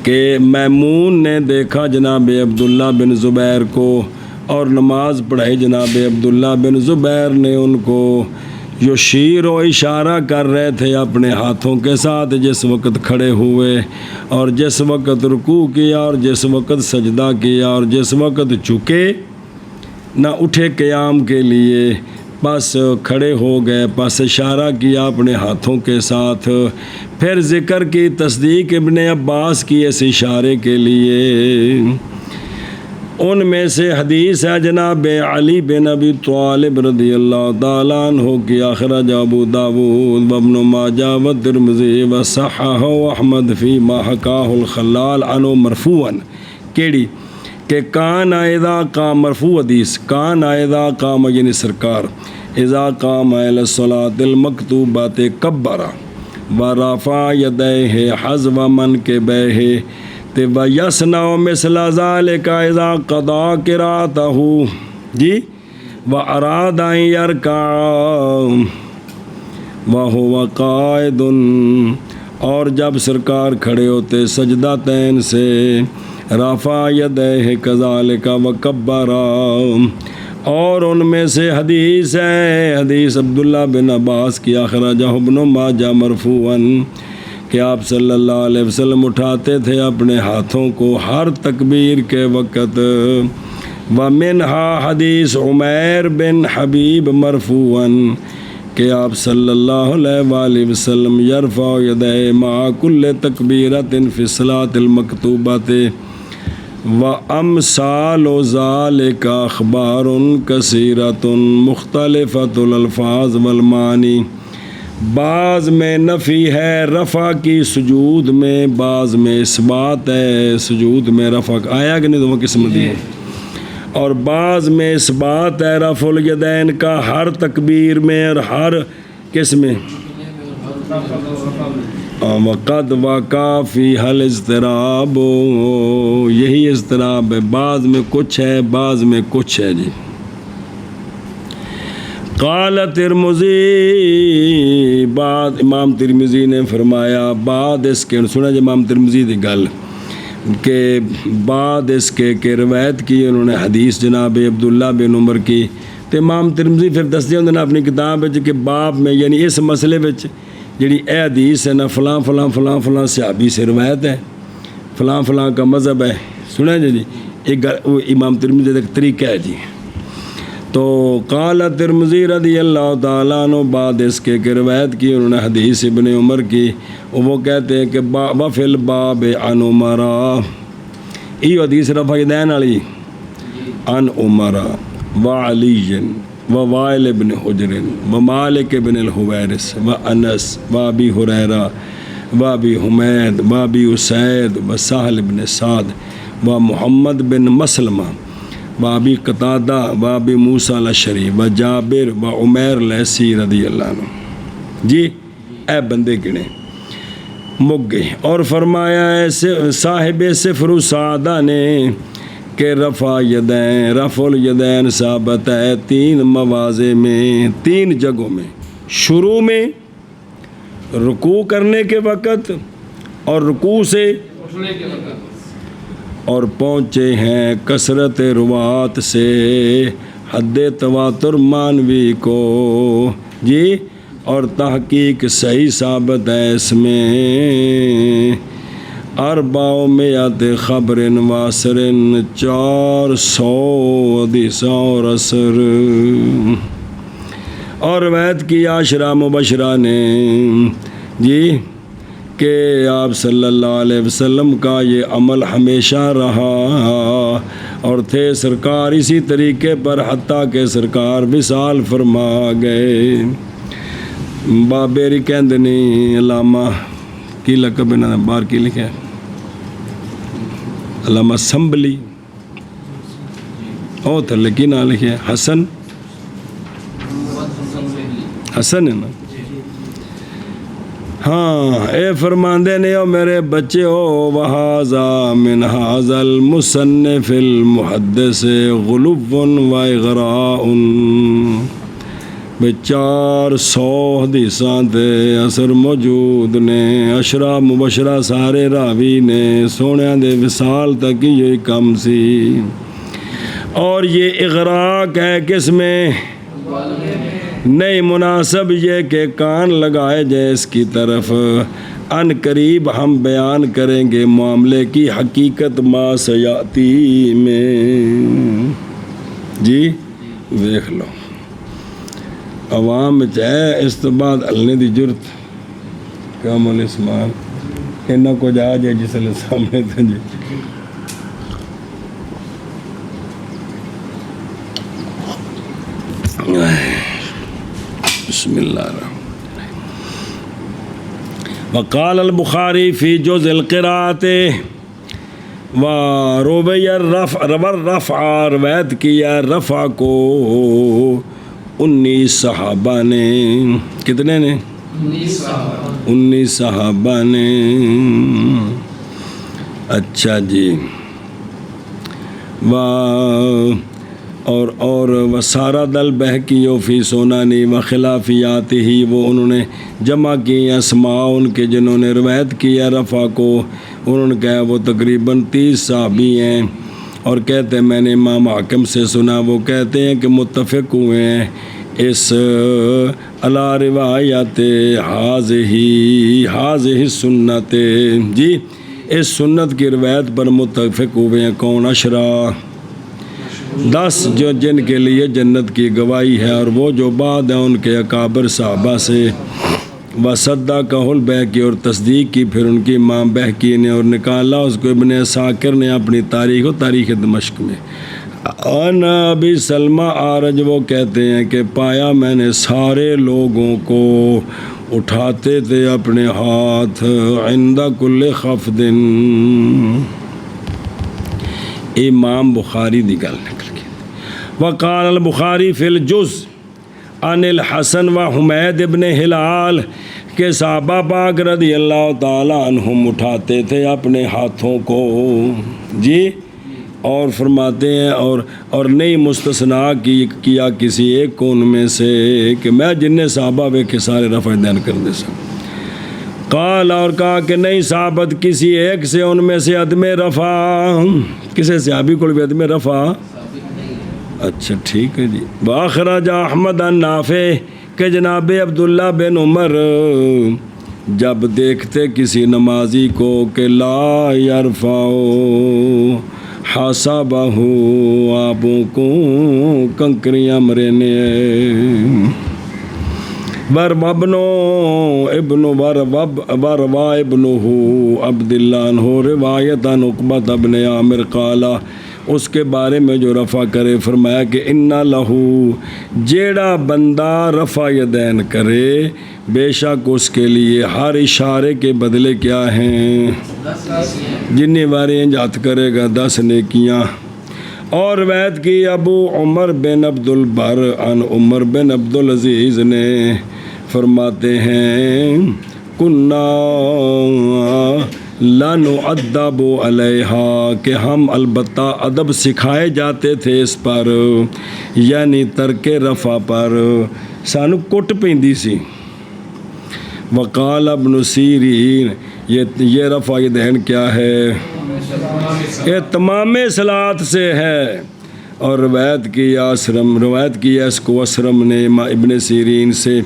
کہ میمون نے دیکھا جناب عبداللہ بن زبیر کو اور نماز پڑھائی. جناب عبداللہ بن زبیر نے ان کو یشیر و اشارہ کر رہے تھے اپنے ہاتھوں کے ساتھ جس وقت کھڑے ہوئے، اور جس وقت رکوع کیا، اور جس وقت سجدہ کیا، اور جس وقت جھکے نہ اٹھے قیام کے لیے، بس کھڑے ہو گئے، بس اشارہ کیا اپنے ہاتھوں کے ساتھ. پھر ذکر کی تصدیق ابن عباس کی اس اشارے کے لیے. ان میں سے حدیث ہے جناب علی بن ابی طالب رضی اللہ تعالیٰ عنہ کی، اخرج ابو داود وابن ماجہ والترمذی وصححہ احمد فی ما حکاہ الخلال عنہ مرفوعا. کیڑی کہ کان اذا قام، مرفوع حدیث، کان اذا قام یعنی سرکار، اذا قام الی الصلاۃ المکتوبۃ کبر ورفع یدیہ حذو منکبیہ وَيَصْنَعُ مِثْلَ ذَلِكَ إِذَا قَضَىٰ قِرَاءَتَهُ. جی وَأَرَادَ أَن يَرْكَعَ وَهُوَ قَائِدٌ، اور جب سرکار کھڑے ہوتے سجدتین سے، رفع یدیہ کذالک وکبرا، اور ان میں سے حدیث ہے، حدیث عبداللہ بن عباس کی، اخرجہ ابن ماجہ مرفوعاً، کہ آپ صلی اللہ علیہ وسلم اٹھاتے تھے اپنے ہاتھوں کو ہر تکبیر کے وقت۔ ومنہا حدیث عمیر بن حبیب مرفوعاً، کہ آپ صلی اللہ علیہ وآلہ وسلم یرفع یدیہ مع کل تکبیرۃ فی الصلاۃ المکتوبۃ، وامثال ذلک اخبار کثیرۃ مختلفۃ الالفاظ والمعانی۔ بعض میں نفی ہے رفع کی سجود میں، بعض میں اثبات ہے سجود میں رفع، آیا کہ نہیں دونوں قسم دی ہے، اور بعض میں اثبات ہے رفع الیدین کا ہر تکبیر میں اور ہر کس میں، وقد وقع فیہا الاضطراب، یہی اضطراب ہے، بعض میں کچھ ہے بعض میں کچھ ہے جی۔ قال ترمذی، بعد امام ترمذی نے فرمایا بعد اس کے، سنا جی امام ترمذی دی گل کہ بعد اس کے کہ روایت کی انہوں نے حدیث جناب عبداللہ بن عمر کی، تو امام ترمذی پھر دستے ہوندے نے اپنی کتاب وچ کہ باب میں یعنی اس مسئلے وچ جڑی اے حدیث ہے نا فلاں فلاں فلاں فلاں صحابی سے روایت ہے، فلاں فلاں کا مذہب ہے، سنا جی ایک امام ترمذی کا طریقہ ہے جی۔ تو قال ترمذی رضی اللہ تعالیٰ عنہ، بعد اس کے کہ روایت کی انہوں نے حدیث ابن عمر کی، وہ کہتے ہیں کہ وفی الباب عن عمر، یہ حدیث رفع یدین والی، عن عمر وعلی ووائل بن حجر ومالک بن الحویرث وانس وابی ہریرہ وابی حمید وابی اسید وسہل بن سعد ومحمد بن مسلمہ وابی قتادہ وابی موسیٰ الاشعری وجابر وعمیر لیثی رضی اللہ عنہ، جی اے بندے گنے مک گئے۔ اور فرمایا ہے صاحب صفر السعادہ نے کہ رفع یدین، رفع الیدین ثابت ہے 3 مواضع میں، 3 جگہوں میں، شروع میں رکوع کرنے کے وقت اور رکوع سے اٹھنے کے وقت، اور پہنچے ہیں کثرت روات سے حد تواتر مانوی کو، جی اور تحقیق صحیح ثابت ہے اس میں 400 خبر واسر، 400 حدیث اور اثر، اور روایت کی عاشرہ مبشرہ نے جی کہ آپ صلی اللہ علیہ وسلم کا یہ عمل ہمیشہ رہا اور تھے سرکار اسی طریقے پر حتیٰ کہ سرکار وصال فرما گئے۔ بابیری کہندنی علامہ کی لقب انہوں نے باہر کی لکھا ہے، علامہ سنبلی، او تھلے کی نہ لکھا ہے حسن، حسن ہے نا، ہاں اے فرماندے نے او میرے بچے ہو، وہذا من ھذا المصنف المحدث غلو و اغراء، 400 حدیثاں تے اثر موجود نے، عشرہ مبشرہ سارے راوی نے، سونیاں دے وصال تک یہ کم سی، اور یہ اغراق ہے کس میں، نہیں مناسب یہ کہ کان لگائے جائے اس کی طرف، ان قریب ہم بیان کریں گے معاملے کی حقیقت ما سیاتی میں، جی دیکھ لو عوام ہے اس تو بعد اللہ دی جرت کام الاسمان انہاں کو جا جائے جس لئے سامنے تھا جی۔ بسم اللہ الرحمن الرحیم۔ وقال البخاری فی جزء القراءۃ وروی الرفع، روایت کیا رفع کو 19 صحابہ نے، کتنے نے، 19 صحابہ نے، اچھا جی، اور وسارد البہقی فی سننی و خلافیات ہی، وہ انہوں نے جمع کی اسماء ان کے جنہوں نے روایت کیا رفع کو، انہوں نے کہا وہ تقریباً 30 صحابی ہیں، اور کہتے ہیں میں نے امام حاکم سے سنا، وہ کہتے ہیں کہ متفق ہوئے ہیں اس علی روایت حاضہ سنت، جی اس سنت کی روایت پر متفق ہوئے ہیں کون؟ 10 جو جن کے لیے جنت کی گواہی ہے، اور وہ جو بعد ہیں ان کے اکابر صحابہ سے، وصدقہ البہقی اور تصدیق کی پھر ان کی امام بہقی نے، اور نکالا اس کو ابن عساکر نے اپنی تاریخ و تاریخ دمشق میں۔ انا ابی سلمہ آرج، وہ کہتے ہیں کہ پایا میں نے سارے لوگوں کو اٹھاتے تھے اپنے ہاتھ، عند کل خفض، امام بخاری دی گل نکل گئی۔ وقال البخاری فی الجز عن الحسن و حمید ابن ہلال، کہ صحابہ پاک رضی اللہ تعالیٰ عنہم اٹھاتے تھے اپنے ہاتھوں کو، جی، اور فرماتے ہیں اور نہیں مستثنا کیا کسی ایک کو ان میں سے، کہ میں جن صحابہ ویکھے سارے رفع دین کر دے سن۔ قال، اور کہا کہ نہیں ثابت کسی ایک سے ان میں سے عدم رفع، کسی صحابی کو بھی عدم رفع، اچھا ٹھیک ہے جی۔ واخرج احمد عن نافع، کہ جناب عبداللہ بن عمر جب دیکھتے کسی نمازی کو کہ لا یرفع حسابہ، آپوں کو کنکریاں مرنے، وروا ابنہ عبداللہ عنہ روایت عن عقبہ ابن عامر قالا، اس کے بارے میں جو رفع کرے فرمایا کہ انا لہو، جیڑا بندہ رفع یدین کرے بے شک اس کے لیے ہر اشارے کے بدلے کیا ہیں، جنی باری ہاتھ کرے گا 10 نیکیاں۔ اور روایت کی ابو عمر بن عبد البر عن عمر بن عبد العزیز نے، فرماتے ہیں کننا لنعدب علیہا، کہ ہم البتہ ادب سکھائے جاتے تھے اس پر، یعنی ترک رفع پر سانو کٹ پیندی سی۔ وقال ابن سیرین، یہ رفع یدین کیا ہے؟ یہ تمام صلات سے ہے۔ اور روایت کی اس کو اسرم نے ابن سیرین سے،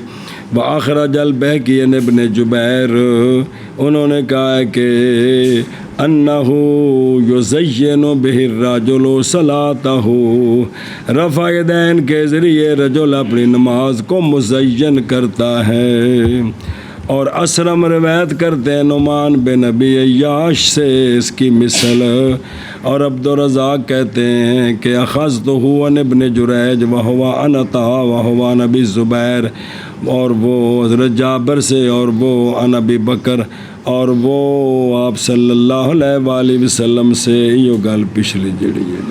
وآخرج البہقی عن ابن جبیر، انہوں نے کہا ہے کہ انہو یزین بہ الرجل صلاتہ، رفع یدین کے ذریعے رجل اپنی نماز کو مزین کرتا ہے۔ اور اسرم روایت کرتے ہیں نعمان بن ابی عیاش سے اس کی مثل، اور عبد الرزاق کہتے ہیں کہ اخذتہ عن ابن جریج وہو عن عطا وہو عن ابی زبیر، اور وہ حضرت جابر سے، اور وہ عن ابی بکر، اور وہ آپ صلی اللہ علیہ وآلہ وسلم سے، یہ گل پچھلی جڑی ہے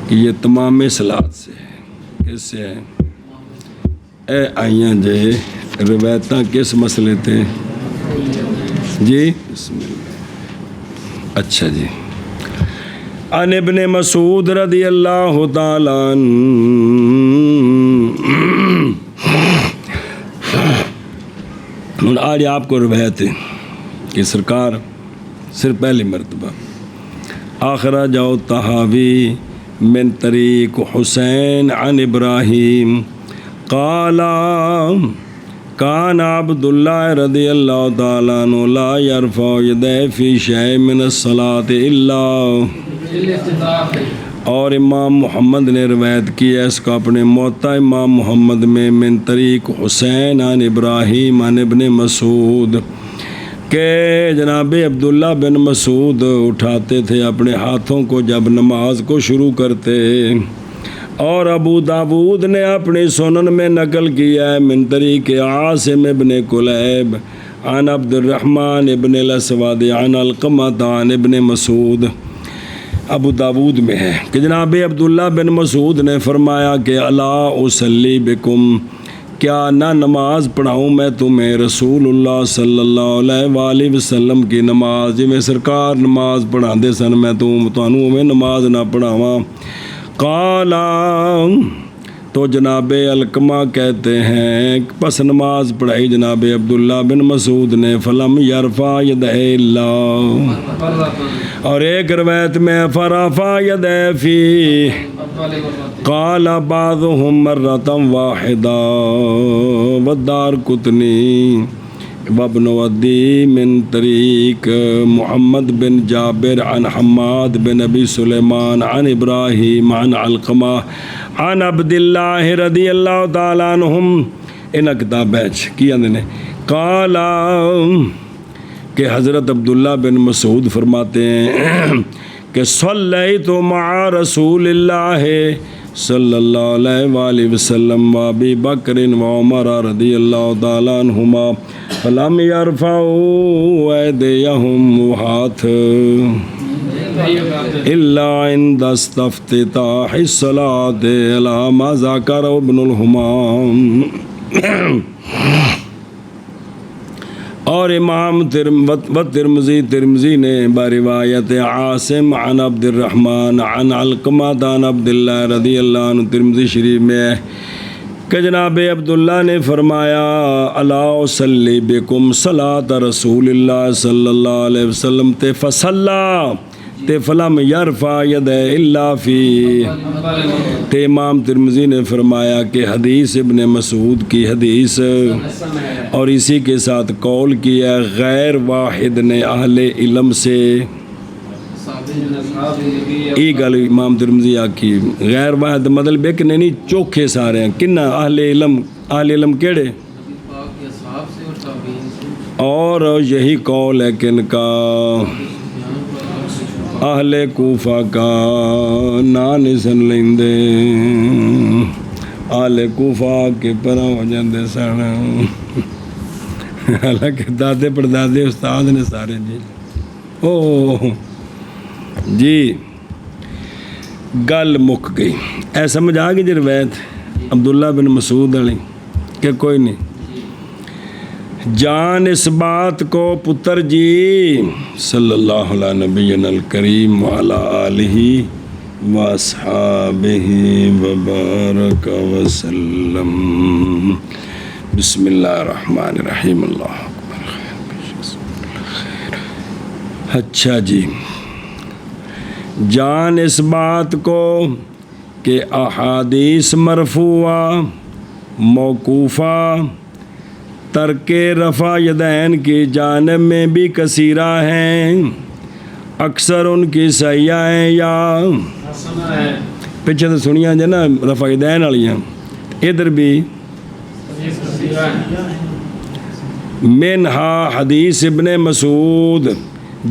کہ یہ تمام صلات سے ہے۔ کس سے ہے؟ اے آئیاں جے روایتاں کس مسئلے تھے جی؟ بسم اللہ۔ اچھا جی۔ عن ابن مسعود رضی اللہ تعالیٰ آج آپ کو روایت ہے کہ سرکار صرف پہلی مرتبہ آخرہ جاؤ تحاوی من طریق حسین عن ابراہیم قال کان عبداللہ رضی اللہ تعالیٰ عنہ لا یرفع یدیہ فی شیء من الصلاۃ الا، اور امام محمد نے روایت کی ہے اس کو اپنے موطا امام محمد میں من طریق حسین عن ابراہیم عن ابن مسعود، کہ جناب عبداللہ بن مسعود اٹھاتے تھے اپنے ہاتھوں کو جب نماز کو شروع کرتے۔ اور ابو داود نے اپنی سنن میں نقل کیا ہے من طریق عاصم ابن کلیب عن عبد الرحمن ابن الاسود عن علقمہ عن ابن مسعود، ابو داود میں ہے کہ جناب عبداللہ بن مسعود نے فرمایا کہ الا اصلی بکم، کیا نہ نماز پڑھاؤں میں تمہیں رسول اللہ صلی اللہ علیہ وآلہ وسلم کی نماز، جی میں سرکار نماز پڑھا دے سن میں تانوں میں نماز نہ پڑھاواں۔ قالا تو جناب علقمہ کہتے ہیں پس نماز پڑھائی جناب عبداللہ بن مسعود نے فلم یرفع یدہ اللہ، اور ایک روایت میں فرفع یدہ فی قال بعضهم مرة واحدة والدار قطنی وابن ودی من طریق محمد بن جابر عن حماد بن ابی سلیمان عن ابراہیم عن علقمہ عن عبداللہ رضی اللہ تعالیٰ عنہم ان کتاب کی اندنے قالا کہ حضرت عبداللہ بن مسعود فرماتے ہیں کہ صلیت مع رسول اللہ صلی اللہ علیہ وآلہ وسلم و ابی بکر و عمر رضی اللہ تعالیٰ عنہما فلم یرفعوا ایدیہم ہاتھ الا عند استفتتاح الصلاۃ علی ما ذکر ابن الحمام۔ اور امام ترمذی نے بروایت عاصم عن عبد الرحمن عن علقمہ عن عبداللہ رضی اللہ عنہ ترمذی شریف میں ہے کہ جناب عبداللہ نے فرمایا الا اصلی بکم صلاۃ رسول اللہ صلی اللہ علیہ وسلم تے فصلا تے فلم یرفع یدہ الا فی، تے امام ترمذی نے فرمایا کہ حدیث ابن مسعود کی حدیث اور اسی کے ساتھ قول کیا غیر واحد نے اہل علم سے، یہ گل امام ترمذی آکی غیر واحد مطلب ہے کہ نہیں چوکھے سارے ہیں کنہ اہل علم کیڑے، اور یہی قول ہے کن کا اہل کوفہ کا نان سن لیندے، اہل کوفہ کے پرا ہو جاندے سن، حالانکہ دادے پردادے استاد نے سارے جی جی گل مک گئی۔ اے سمجھ آ گئی جی روایت عبداللہ بن مسعود علی کہ کوئی نہیں جان اس بات کو پتر جی صلی اللہ علیہ نبینا الکریم وعلی آلہ واصحابہ وبارک وسلم۔ بسم اللہ الرحمن الرحیم اللہ اکبر۔ اچھا جی، جان اس بات کو کہ احادیث مرفوعہ موقوفہ ترک رفع یدین کی جانب میں بھی کثیرہ ہیں، اکثر ان کی صحیح ہیں یا پیچھے تو سنیاں جو نا رفع یدین والیاں، ادھر بھی منہا حدیث ابن مسعود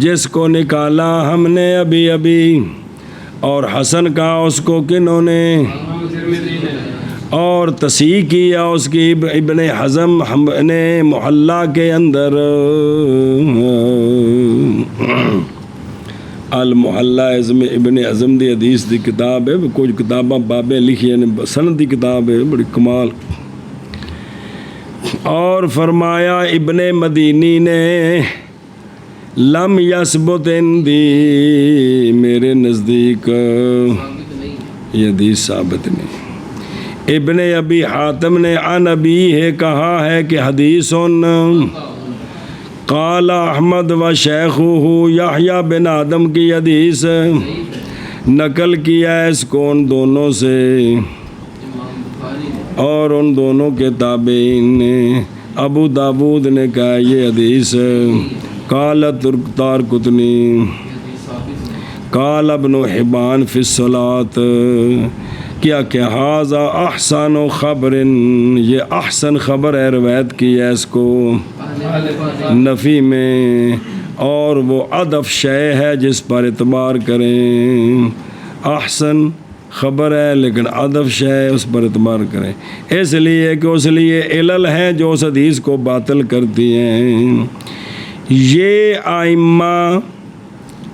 جس کو نکالا ہم نے ابھی اور حسن کا اس کو کنہوں نے اور تصحیح کیا اس کی ابن حزم ہم نے محلہ کے اندر، المحلہ ابن حزم دی حدیث دی کتاب ہے، کچھ کتاباں بابیں لکھی ہیں، سند دی کتاب ہے بڑی کمال۔ اور فرمایا ابن مدینی نے لم یثبت عندی، میرے نزدیک یہ حدیث ثابت نہیں۔ ابن ابی حاتم نے عن ابی ہے کہا ہے کہ حدیثن قال احمد و شیخہ یحییٰ بن آدم کی حدیث نقل کیا ہے اس کو ان دونوں سے اور ان دونوں کے تابعین نے۔ ابو داود نے کہا یہ حدیث قال دارقطنی قال ابن حبان فی الصلاۃ کیا کہ حاذا احسن خبر، یہ احسن خبر ہے روایت کی ہے اس کو نفی میں، اور وہ ادف شے ہے جس پر اعتبار کریں، احسن خبر ہے لیکن ادف شے ہے اس پر اعتبار کریں، اس لیے کہ اس لیے علل ہیں جو اس حدیث کو باطل کرتی ہیں۔ یہ آئمہ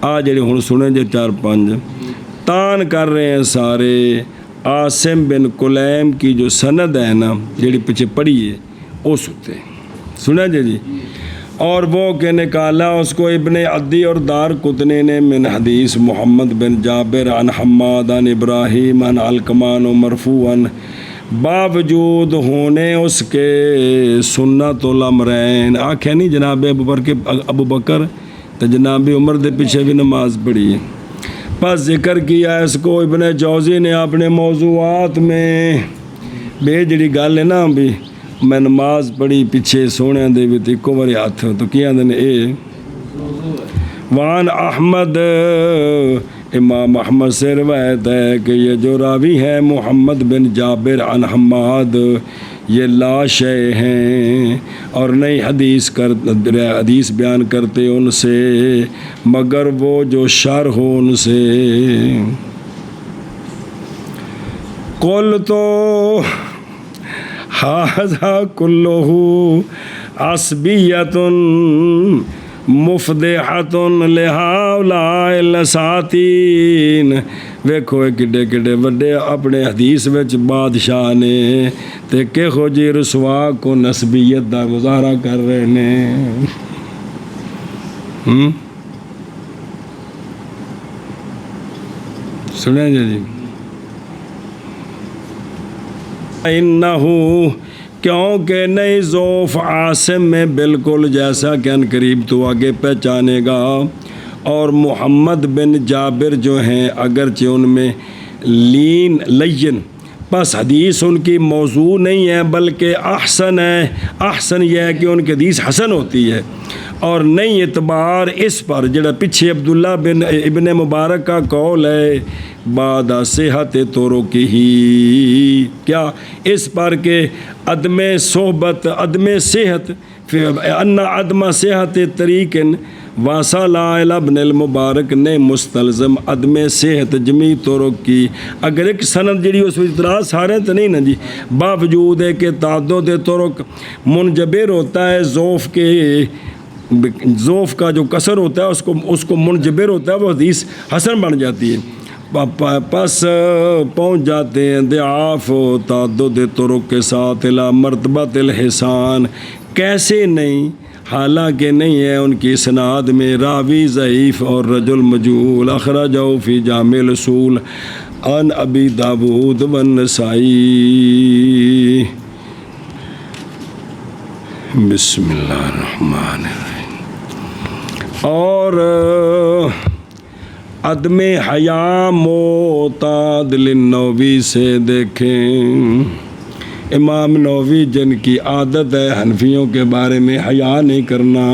آ جڑے ہن سنے جے 4-5 تان کر رہے ہیں سارے عاصم بن کلیم کی جو سند ہے نا جڑی پیچھے پڑھی ہے اس تے سنا جی اور وہ کہ نکالا اس کو ابن عدی اور دار قطنی نے من حدیث محمد بن جابر عن حماد عن ابراہیم عن علقمان و مرفوعاً، باوجود ہونے اس کے سنت الامرین، آنکھیں نہیں جناب ابو بکر تو جناب عمر دے پیچھے بھی نماز پڑھی ہے، پس ذکر کیا اس کو ابن جوزی نے اپنے موضوعات میں، بے جڑی گل ہے نا بھی میں نماز پڑھی پیچھے سونے دے بھی ایکو باری ہاتھ تو کیا دن اے وان احمد، امام احمد سے روایت ہے کہ یہ جو راوی ہے محمد بن جابر عن حماد، یہ لا شے ہیں اور نہیں حدیث بیان کرتے ان سے مگر وہ جو شر ہو ان سے۔ قل تو ھذا کلہ عصبیۃ مفضحۃ لہؤلاء الاساطین، ویکھو کڈے کڈے وڈے اپنے حدیث وچ بادشاہ نے تے کہو جی رسوا کو نسبیت دا مظاہرہ کر رہے نے۔ سنیں جی انہو، کیونکہ نئی ذوف عاصم میں بالکل جیسا کہ ان قریب تو آگے پہچانے گا، اور محمد بن جابر جو ہیں اگرچہ ان میں لین پس حدیث ان کی موضوع نہیں ہے بلکہ احسن ہے، احسن یہ ہے کہ ان کی حدیث حسن ہوتی ہے، اور نہیں اعتبار اس پر جڑا پیچھے عبداللہ بن ابن مبارک کا قول ہے بعد صحت طرق ہی، کیا اس پر کہ عدم صحبت عدم صحت ان عدم صحت طریق واصل الی ابن المبارک نے مستلزم عدم صحت جمی طرق کی، اگر ایک سند جڑی اس اعتراض سارے تو نہیں نا جی، باوجود ہے کہ تعدد طرق منجبر ہوتا ہے ذوف کا جو کثر ہوتا ہے اس کو منجبر ہوتا ہے، وہ حدیث حسن بن جاتی ہے، پس پہنچ جاتے ہیں ضعاف و تعدد طرق کے ساتھ الی مرتبۃ الحسان، کیسے نہیں، حالانکہ نہیں ہے ان کی اسناد میں راوی ضعیف اور رجل مجہول، اخرجہ فی جامع الاصول عن ابی داود والنسائی۔ بسم اللہ الرحمن الرحیم۔ اور عدم حیا معتاد للنووی سے دیکھیں، امام نووی جن کی عادت ہے حنفیوں کے بارے میں حیا نہیں کرنا،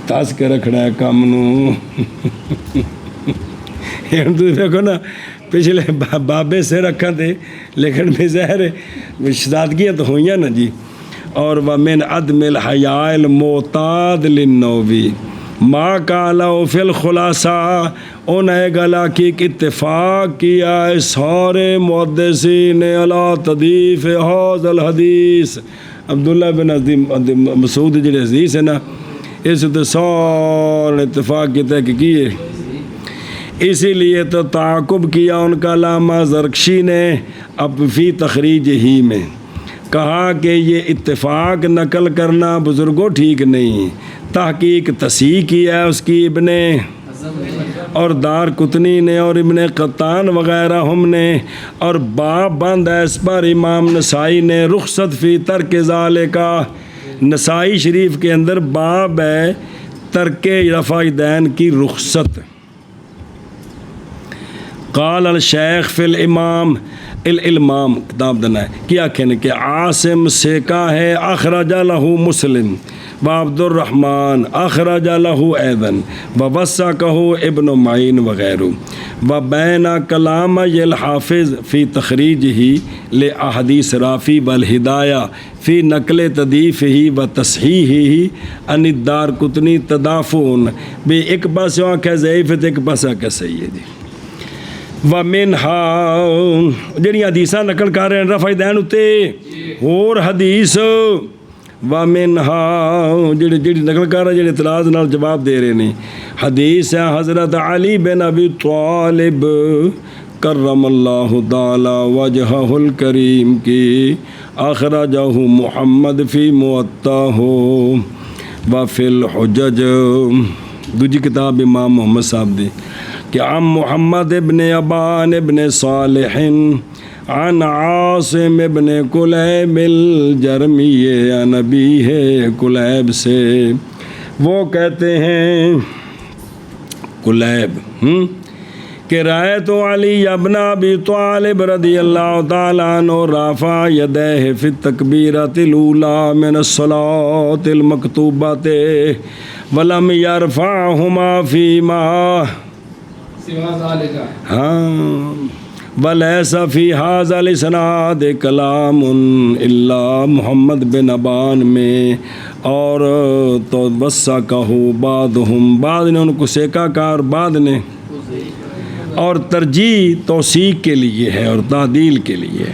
تاس کے رکھنا ہے کام نو، دیکھو نا پچھلے بابے سے رکھا تھے لیکن بظاہر شدادگیاں تو ہوئیں نا جی۔ اور ومن عدم الحیاء المعتاد للنووی ما قالہ فی الخلاصہ، انہیں گلا کی اتفاق کیا ہے سارے محدثین علی تضعیف ھذا الحدیث، عبداللہ بن مسعود جڑے حدیث ہے نا اس تو سارے اتفاق کیا کہ کیے، اسی لیے تو تعاقب کیا ان کا علامہ زرکشی نے اب فی تخریج ہی میں، کہا کہ یہ اتفاق نقل کرنا بزرگوں ٹھیک نہیں، تحقیق تصحیح کیا ہے اس کی ابن اور دار قطنی نے اور ابن قطان وغیرہ ہم نے، اور باب بند ہے اس پر امام نسائی نے رخصت فی ترک ذالک، نسائی شریف کے اندر باب ہے ترک رفع دین کی رخصت۔ قال الشیخ فی الامام کتاب دنا ہے کیا کہنے کہ عاصم سے کا ہے اخرج لہ مسلم و عبد الرحمن اخرج لہ ایضاً و وثقہ ابن معین وغیرہ و بین کلام الحافظ فی تخریجہ لأحادیث رافی والہدایہ فی نقل تضعیفہ و تصحیحہ ان الدار قطنی تدافعن بھی ایک پاس آنکھ ضعیف ہے ایک پاس آنکھ صحیح ہے جی۔ ومنہا جڑیاں حدیثاں نقل کر رہے ہیں رفع دین اتے اور حدیث، ومنہا جڑی نقل کر رہے ہیں جڑے اعتراض نال جواب دے رہے ہیں، حدیث ہے حضرت علی بن ابی طالب کرم اللہ تعالی وجہہ الکریم کی، اخرجہ محمد فی موطأہ وفی الحجج دوجی کتاب امام محمد صاحب دی کہ عن محمد ابن ابان ابن صالح عن عاصم ابن کلیب الجرمی عن ابیہ کلیب سے، وہ کہتے ہیں کلیب کہ رأیت علی ابن ابی طالب رضی اللہ تعالیٰ عنہ رافع یدیہ فی التکبیرۃ الاولی من الصلاۃ المکتوبۃ ولم یرفعہما فیما سوا ذالک ہاں ولیس فی ھذا الاسناد کلام الا محمد بن ابان میں، اور تو وثقہ بعضہم، بعض نے ان کو سیکا کہا اور بعض نے، اور ترجیح توثیق کے لیے ہے اور تعدیل کے لیے،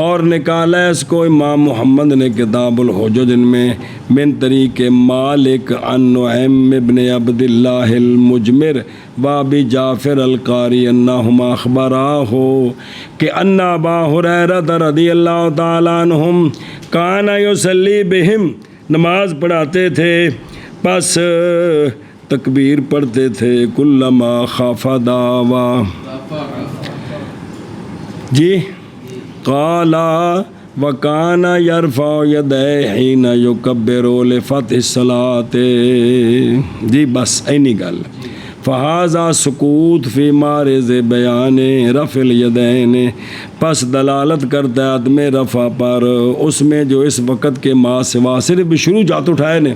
اور نکالا اس کو امام محمد نے کتاب الحجج میں من طریق مالک عن نعیم ابن عبد اللہ المجمر و ابی جعفر القاری انہما اخبراہ کہ ان ابا ہریرہ رضی اللہ تعالیٰ عنہم کان یصلی بہم، نماز پڑھاتے تھے پس تکبیر پڑھتے تھے کلما خافضا و جی قالا وکان یرفع یدیہ حین یکبر لفتح الصلاۃ، جی بس اینی گل، فہذا سکوت فی مارز بیان رفع الیدین، پس دلالت کرتا ہے عدم رفع پر اس میں جو اس وقت کے ما سوا صرف شروع جات اٹھائے نے،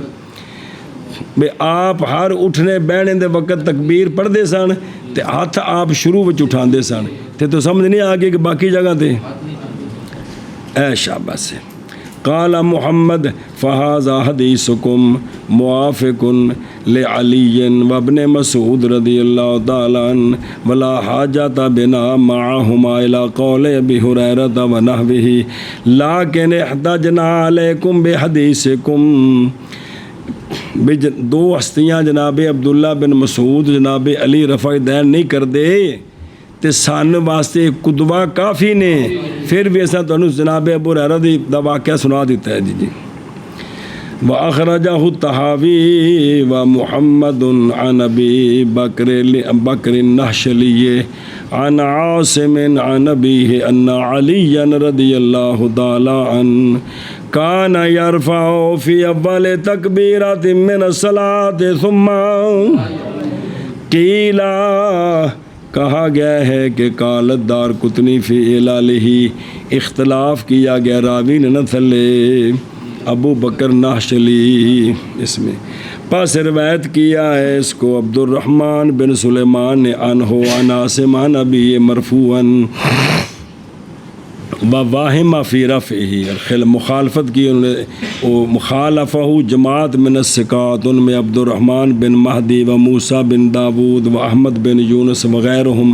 بے آپ ہر اٹھنے بہنے دے وقت تکبیر پڑھتے سن تے ہاتھ آپ شروع وچ اٹھاندے سن تے تو سمجھ نہیں آگے کہ باقی جگہ تے اے شاباش۔ قال محمد فہذا حدیثکم موافق لعلی وابن مسعود رضی اللہ تعالی عنہ ولا حاجت بنا معہما الى قول ابی ہریرہ ونحوہ لیکن احتجنا علیکم بحدیثکم، دو ہستیاں جناب عبداللہ بن مسعود جناب علی رفع دین نہیں کر دے تے سان واسطے قدوہ کافی نے، پھر بھی ایسا تو جناب ابو ہریرہ دا واقعہ سنا دیتا ہے جی۔ وَأَخْرَجَهُ الطَّحَاوِي وَمُحَمَّدٌ عَنْ أَبِي بَكْرٍ النَّحْشَلِيِّ عَنْ عَاصِمٍ عَنْ أَبِيهِ أَنَّ عَلِيًّا رَضِيَ اللَّهُ تَعَالَى عَنْهُ كَانَ يَرْفَعُ فِي أَوَّلِ تَكْبِيرَةٍ مِّنَ الصَّلَاةِ ثُمَّ قِيلَ، کہا گیا ہے کہ قالت دار قطنی فی علالہ، اختلاف کیا گیا راوی نے نہ تھلے ابو بکر نحشلی اس میں، پس روایت کیا ہے اس کو عبد الرحمن بن سلیمان نے عنہ عن عاصم عن ابی مرفوعا وواہم فی رفعہ، مخالفت کی انہوں نے، مخالفہ جماعت من الثقات، ان میں عبد الرحمن بن مہدی و موسیٰ بن داود و احمد بن یونس وغیرہم،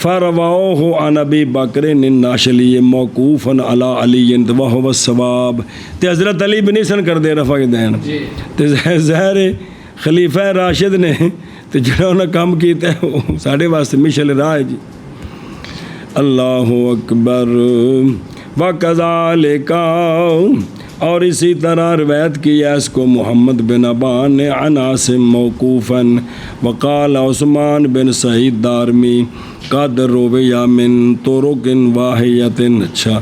فرواؤہ عن ابی بکر الناشلی موقوفا علی علی وہو الصواب، تے حضرت علی بھی نہیں سن کر دے رفع دین، تے ظاہر خلیفہ راشد نے تے جنہوں نے کام کیتا ہے ساڑھے واسطے مشل راہ جی۔ اللہ اکبر۔ وَكَذَلِكَ، اور اسی طرح روایت کیا اس کو محمد بن ابان نے عن عاصم موقوفاً، وقال عثمان بن سعید دارمی قد روی من طرق واحیۃ، اچھا،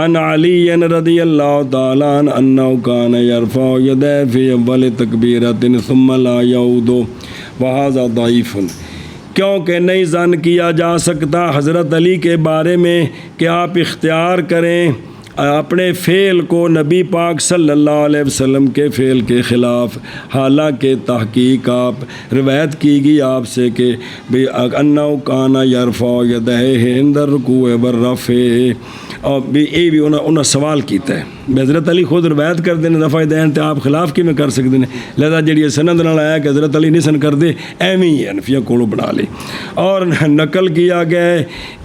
عن علی رضی اللہ تعالیٰ عنہ انہ کان یرفع یدیہ فی اول تکبیرۃ ثم لا یعود، وہذا ضعیف، کیونکہ نہیں ظن کیا جا سکتا حضرت علی کے بارے میں کہ آپ اختیار کریں اپنے فعل کو نبی پاک صلی اللہ علیہ وسلم کے فعل کے خلاف، حالانکہ تحقیق آپ روایت کی گئی آپ سے کہ انہ کان یرفع یدیہ عند الرکوع والرفع، اور یہ بھی انہوں سوال کیتا ہے، حضرت علی خود روایت کر دیں رفع دین تے آپ خلاف کی میں کر سکتے ہیں، لہذا جڑی سند نال آیا کہ حضرت علی نہیں سن کر دے ایویں ہی حنفیہ کولو بنا لی، اور نقل کیا گیا ہے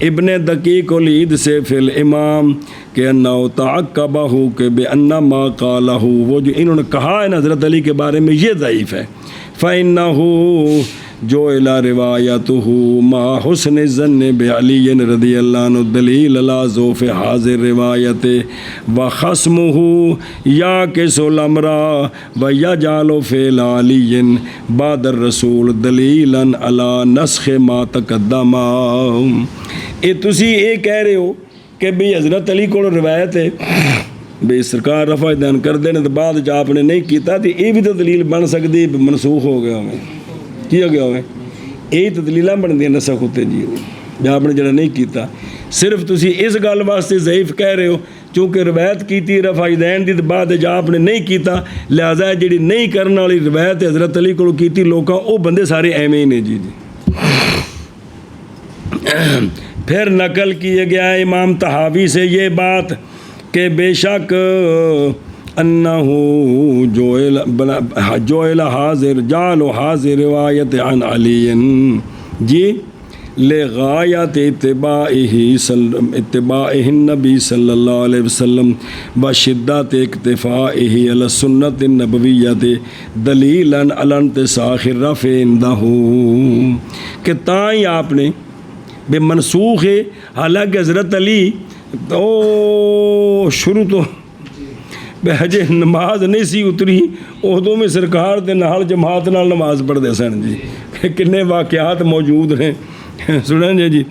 ابن دقیق العید سے فی الامام کہ انہو تعقبہ کہ بأن ما قالہ، وہ جو انہوں نے کہا ہے حضرت علی کے بارے میں یہ ضعیف ہے، فإنہ جو الا روایتہ ما حسن ظن بعلی رضی اللہ عنہ دلیل علی ذوف حاضر روایت و خصمہ یا کس الامر و یجعل فعل علی بعد الرسول دلیلا علی نسخ ما تقدم۔ تسی یہ کہہ رہے ہو کہ بھئی حضرت علی کو روایت ہے بھئی سرکار رفع دین کر دینے تو بعد جا آپ نے نہیں کیتا تو یہ بھی تو دلیل بن سکتی منسوخ ہو گیا ہوئے کی ہو گیا ہوئے یہی تو دلیلیں بن دیا نسخ ہوتے جی جہاں آپ نے جڑا نہیں کیتا صرف تسی اس گل واسطے ضعیف کہہ رہے ہو چونکہ روایت کیتی رفع دین دی بعد جا آپ نے نہیں کیتا لہذا جڑی نہیں کرنے والی روایت حضرت علی کو کیتی لوکاں وہ بندے سارے ایویں ہی نے جی پھر نقل کیے گیا امام طحاوی سے یہ بات کہ بے شک انہو جوئل حاضر جعل حاضر روایت عن علی جی لغایت اتباعہ النبی صلی اللہ علیہ وسلم و شدت اکتفائہ علی السنت النبویت دلیلا علی انتساخ الرفع عندہ کہ تائیں آپ نے بے منسوخ ہے حالانکہ حضرت علی تو شروع تو بے حجے نماز نہیں سی اتری عہدوں میں سرکار دے نال جماعت نال نماز پڑھ دے سن جی کنے واقعات موجود ہیں سنیں جی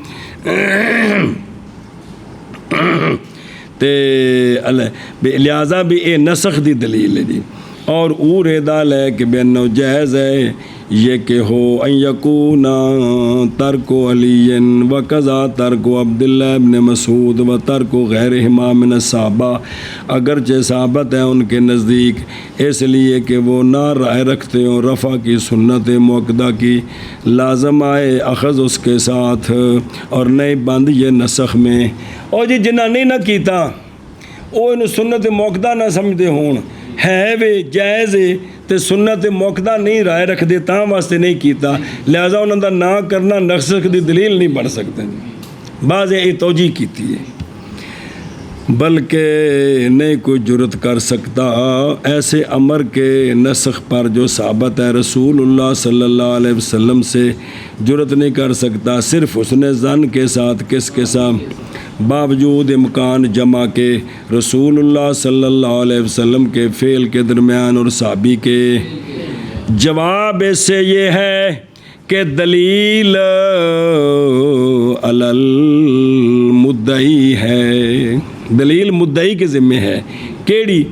تے لہٰذا بھی اے نسخ دی دلیل ہے جی اور او ریدال ہے کہ بے انہو جائز ہے یہ کہ ہو ان یکونا ترک علی و قضا ترک عبداللہ ابن مسعود و ترک غیرہما من الصحابہ اگرچہ صحابت ہے ان کے نزدیک اس لیے کہ وہ نہ رائے رکھتے ہوں رفع کی سنت مؤکدہ کی لازم آئے اخذ اس کے ساتھ اور نہیں بند یہ نسخ میں اور جی جنہ نہیں نہ کیتا وہ ان سنت مؤکدہ نہ سمجھتے ہون ہے وے جائز تے سنت موقدہ نہیں رائے رکھ دے تاں واسطے نہیں کیتا لہذا انہوں دا نہ کرنا نسخ دی دلیل نہیں بن سکتے بعض یہ توجیہ کیتی ہے بلکہ نہیں کوئی جرت کر سکتا ایسے امر کے نسخ پر جو ثابت ہے رسول اللہ صلی اللہ علیہ وسلم سے جرت نہیں کر سکتا صرف حسن ظن کے ساتھ کس کے ساتھ باوجود امکان جمع کے رسول اللہ صلی اللہ علیہ وسلم کے فعل کے درمیان اور صحابی کے جواب اس سے یہ ہے کہ دلیل علی المدعی ہے دلیل مدعی کے ذمہ ہے کیڑی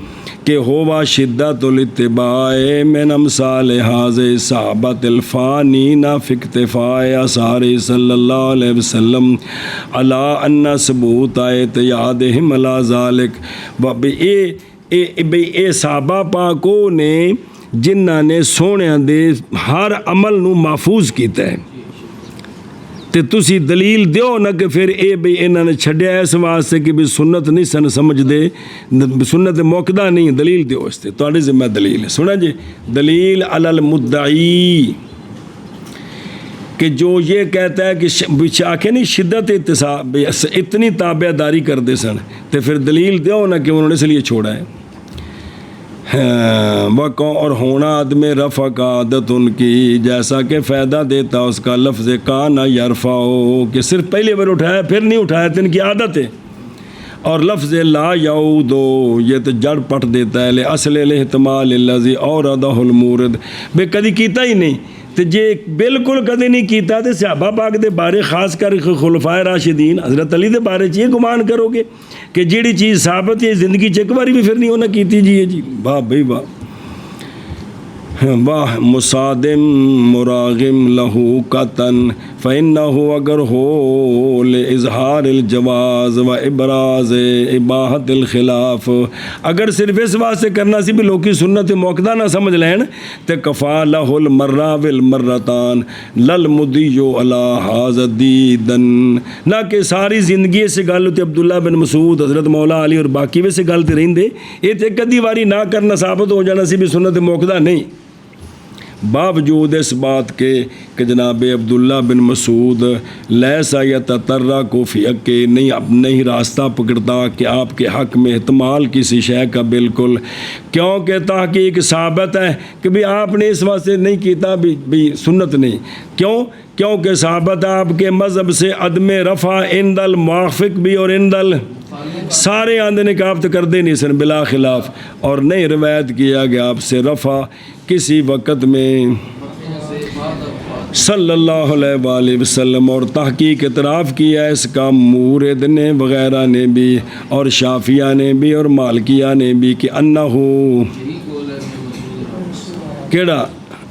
کہ ہوا شدت الاتباع من امثال حاضر صحابت الفانین فی اکتفاء اثار صلی اللہ علیہ وسلم علی ان ثبوت اعتیادہم علی ذالک اے صحابہ پاکوں نے جنہاں نے سونے دے ہر عمل نو محفوظ کیتا ہے تے تسی دلیل دیو نہ کہ پھر اے بھئی انہاں نے چھڈیا اس واسطے کہ بھی سنت نہیں سن سمجھ دے سنت موقدہ نہیں دلیل دیو اس تے تواڈے ذمہ دلیل ہے سنا جی دلیل علی المدعی کہ جو یہ کہتا ہے کہ آکھے نہیں شدت اتصاب اتنی تابع داری کر دے سن تے پھر دلیل دیو نہ کہ انہوں نے اس لیے چھوڑا ہے اور ہونا عدم رفع کا عادت ان کی جیسا کہ فائدہ دیتا اس کا لفظ کان یرفع ہو کہ صرف پہلے بار اٹھایا پھر نہیں اٹھایا تو ان کی عادت ہے اور لفظ لا یعودو یہ تو جڑ پٹ دیتا ہے اصل الاحتمال الذی اوردہ المورد بے کدی کیتا ہی نہیں تو جے بالکل کدی نہیں کیتا تو صحابہ پاک دے بارے خاص کر خلفائے راشدین حضرت علی دے بارے یہ گمان کرو گے کہ جیڑی چیز ثابت ہے زندگی چ ایک باری بھی پھر نہیں ہونا کیتی جی واہ بھائی واہ واہ مصادم مراغم لہو قطن فإنہ اگر ہو لإظہار الجواز و ابراز اباحت الخلاف اگر صرف اس واسطے کرنا سی بھی لوکی سنت موقدہ نہ سمجھ لین تے کفا لہ المرہ والمرتان للمدیو علی ھذا دیدن نہ کہ ساری زندگی سے گل تے عبداللہ بن مسعود حضرت مولا علی اور باقی ویسے گل تے رہندے یہ تے کدی واری نہ کرنا ثابت ہو جانا سی بھی سنت موقدہ نہیں باوجود اس بات کے کہ جناب عبداللہ بن مسعود لیسا یتطرق فی حق کے نہیں راستہ پکڑتا کہ آپ کے حق میں احتمال کسی شے کا بالکل، کیونکہ تحقیق ثابت ہے کہ بھی آپ نے اس واسطے نہیں کیتا بھی سنت نہیں، کیونکہ ثابت ہے آپ کے مذہب سے عدم رفع عند الموافق بھی اور عند سارے آندے نے کہ آپ تو کر دے نہیں سن بلا خلاف، اور نہیں روایت کیا گیا آپ سے رفع کسی وقت میں صلی اللہ علیہ وآلہ وسلم، اور تحقیق اعتراف کیا اس کا مورد نے وغیرہ نے بھی اور شافعیہ نے بھی اور مالکیہ نے بھی کہ انہو کیڑا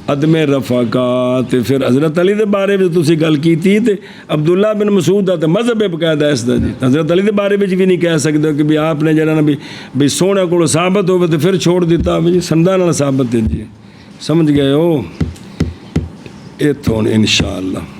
عدم رفع کا، تے پھر حضرت علی دے بارے میں تسی گل کیتی تے عبداللہ بن مسعود دا تے مذہب بقاعدہ اس دا جی، حضرت علی دے بارے میں بھی نہیں کہہ سکتے کہ بھی آپ نے جڑا نا بھی سونے کو ثابت ہوئے تو پھر چھوڑ دیتا بھی سندہ نہ ثابت ہے جی، سمجھ گئے ہو؟ اتھوں انشاءاللہ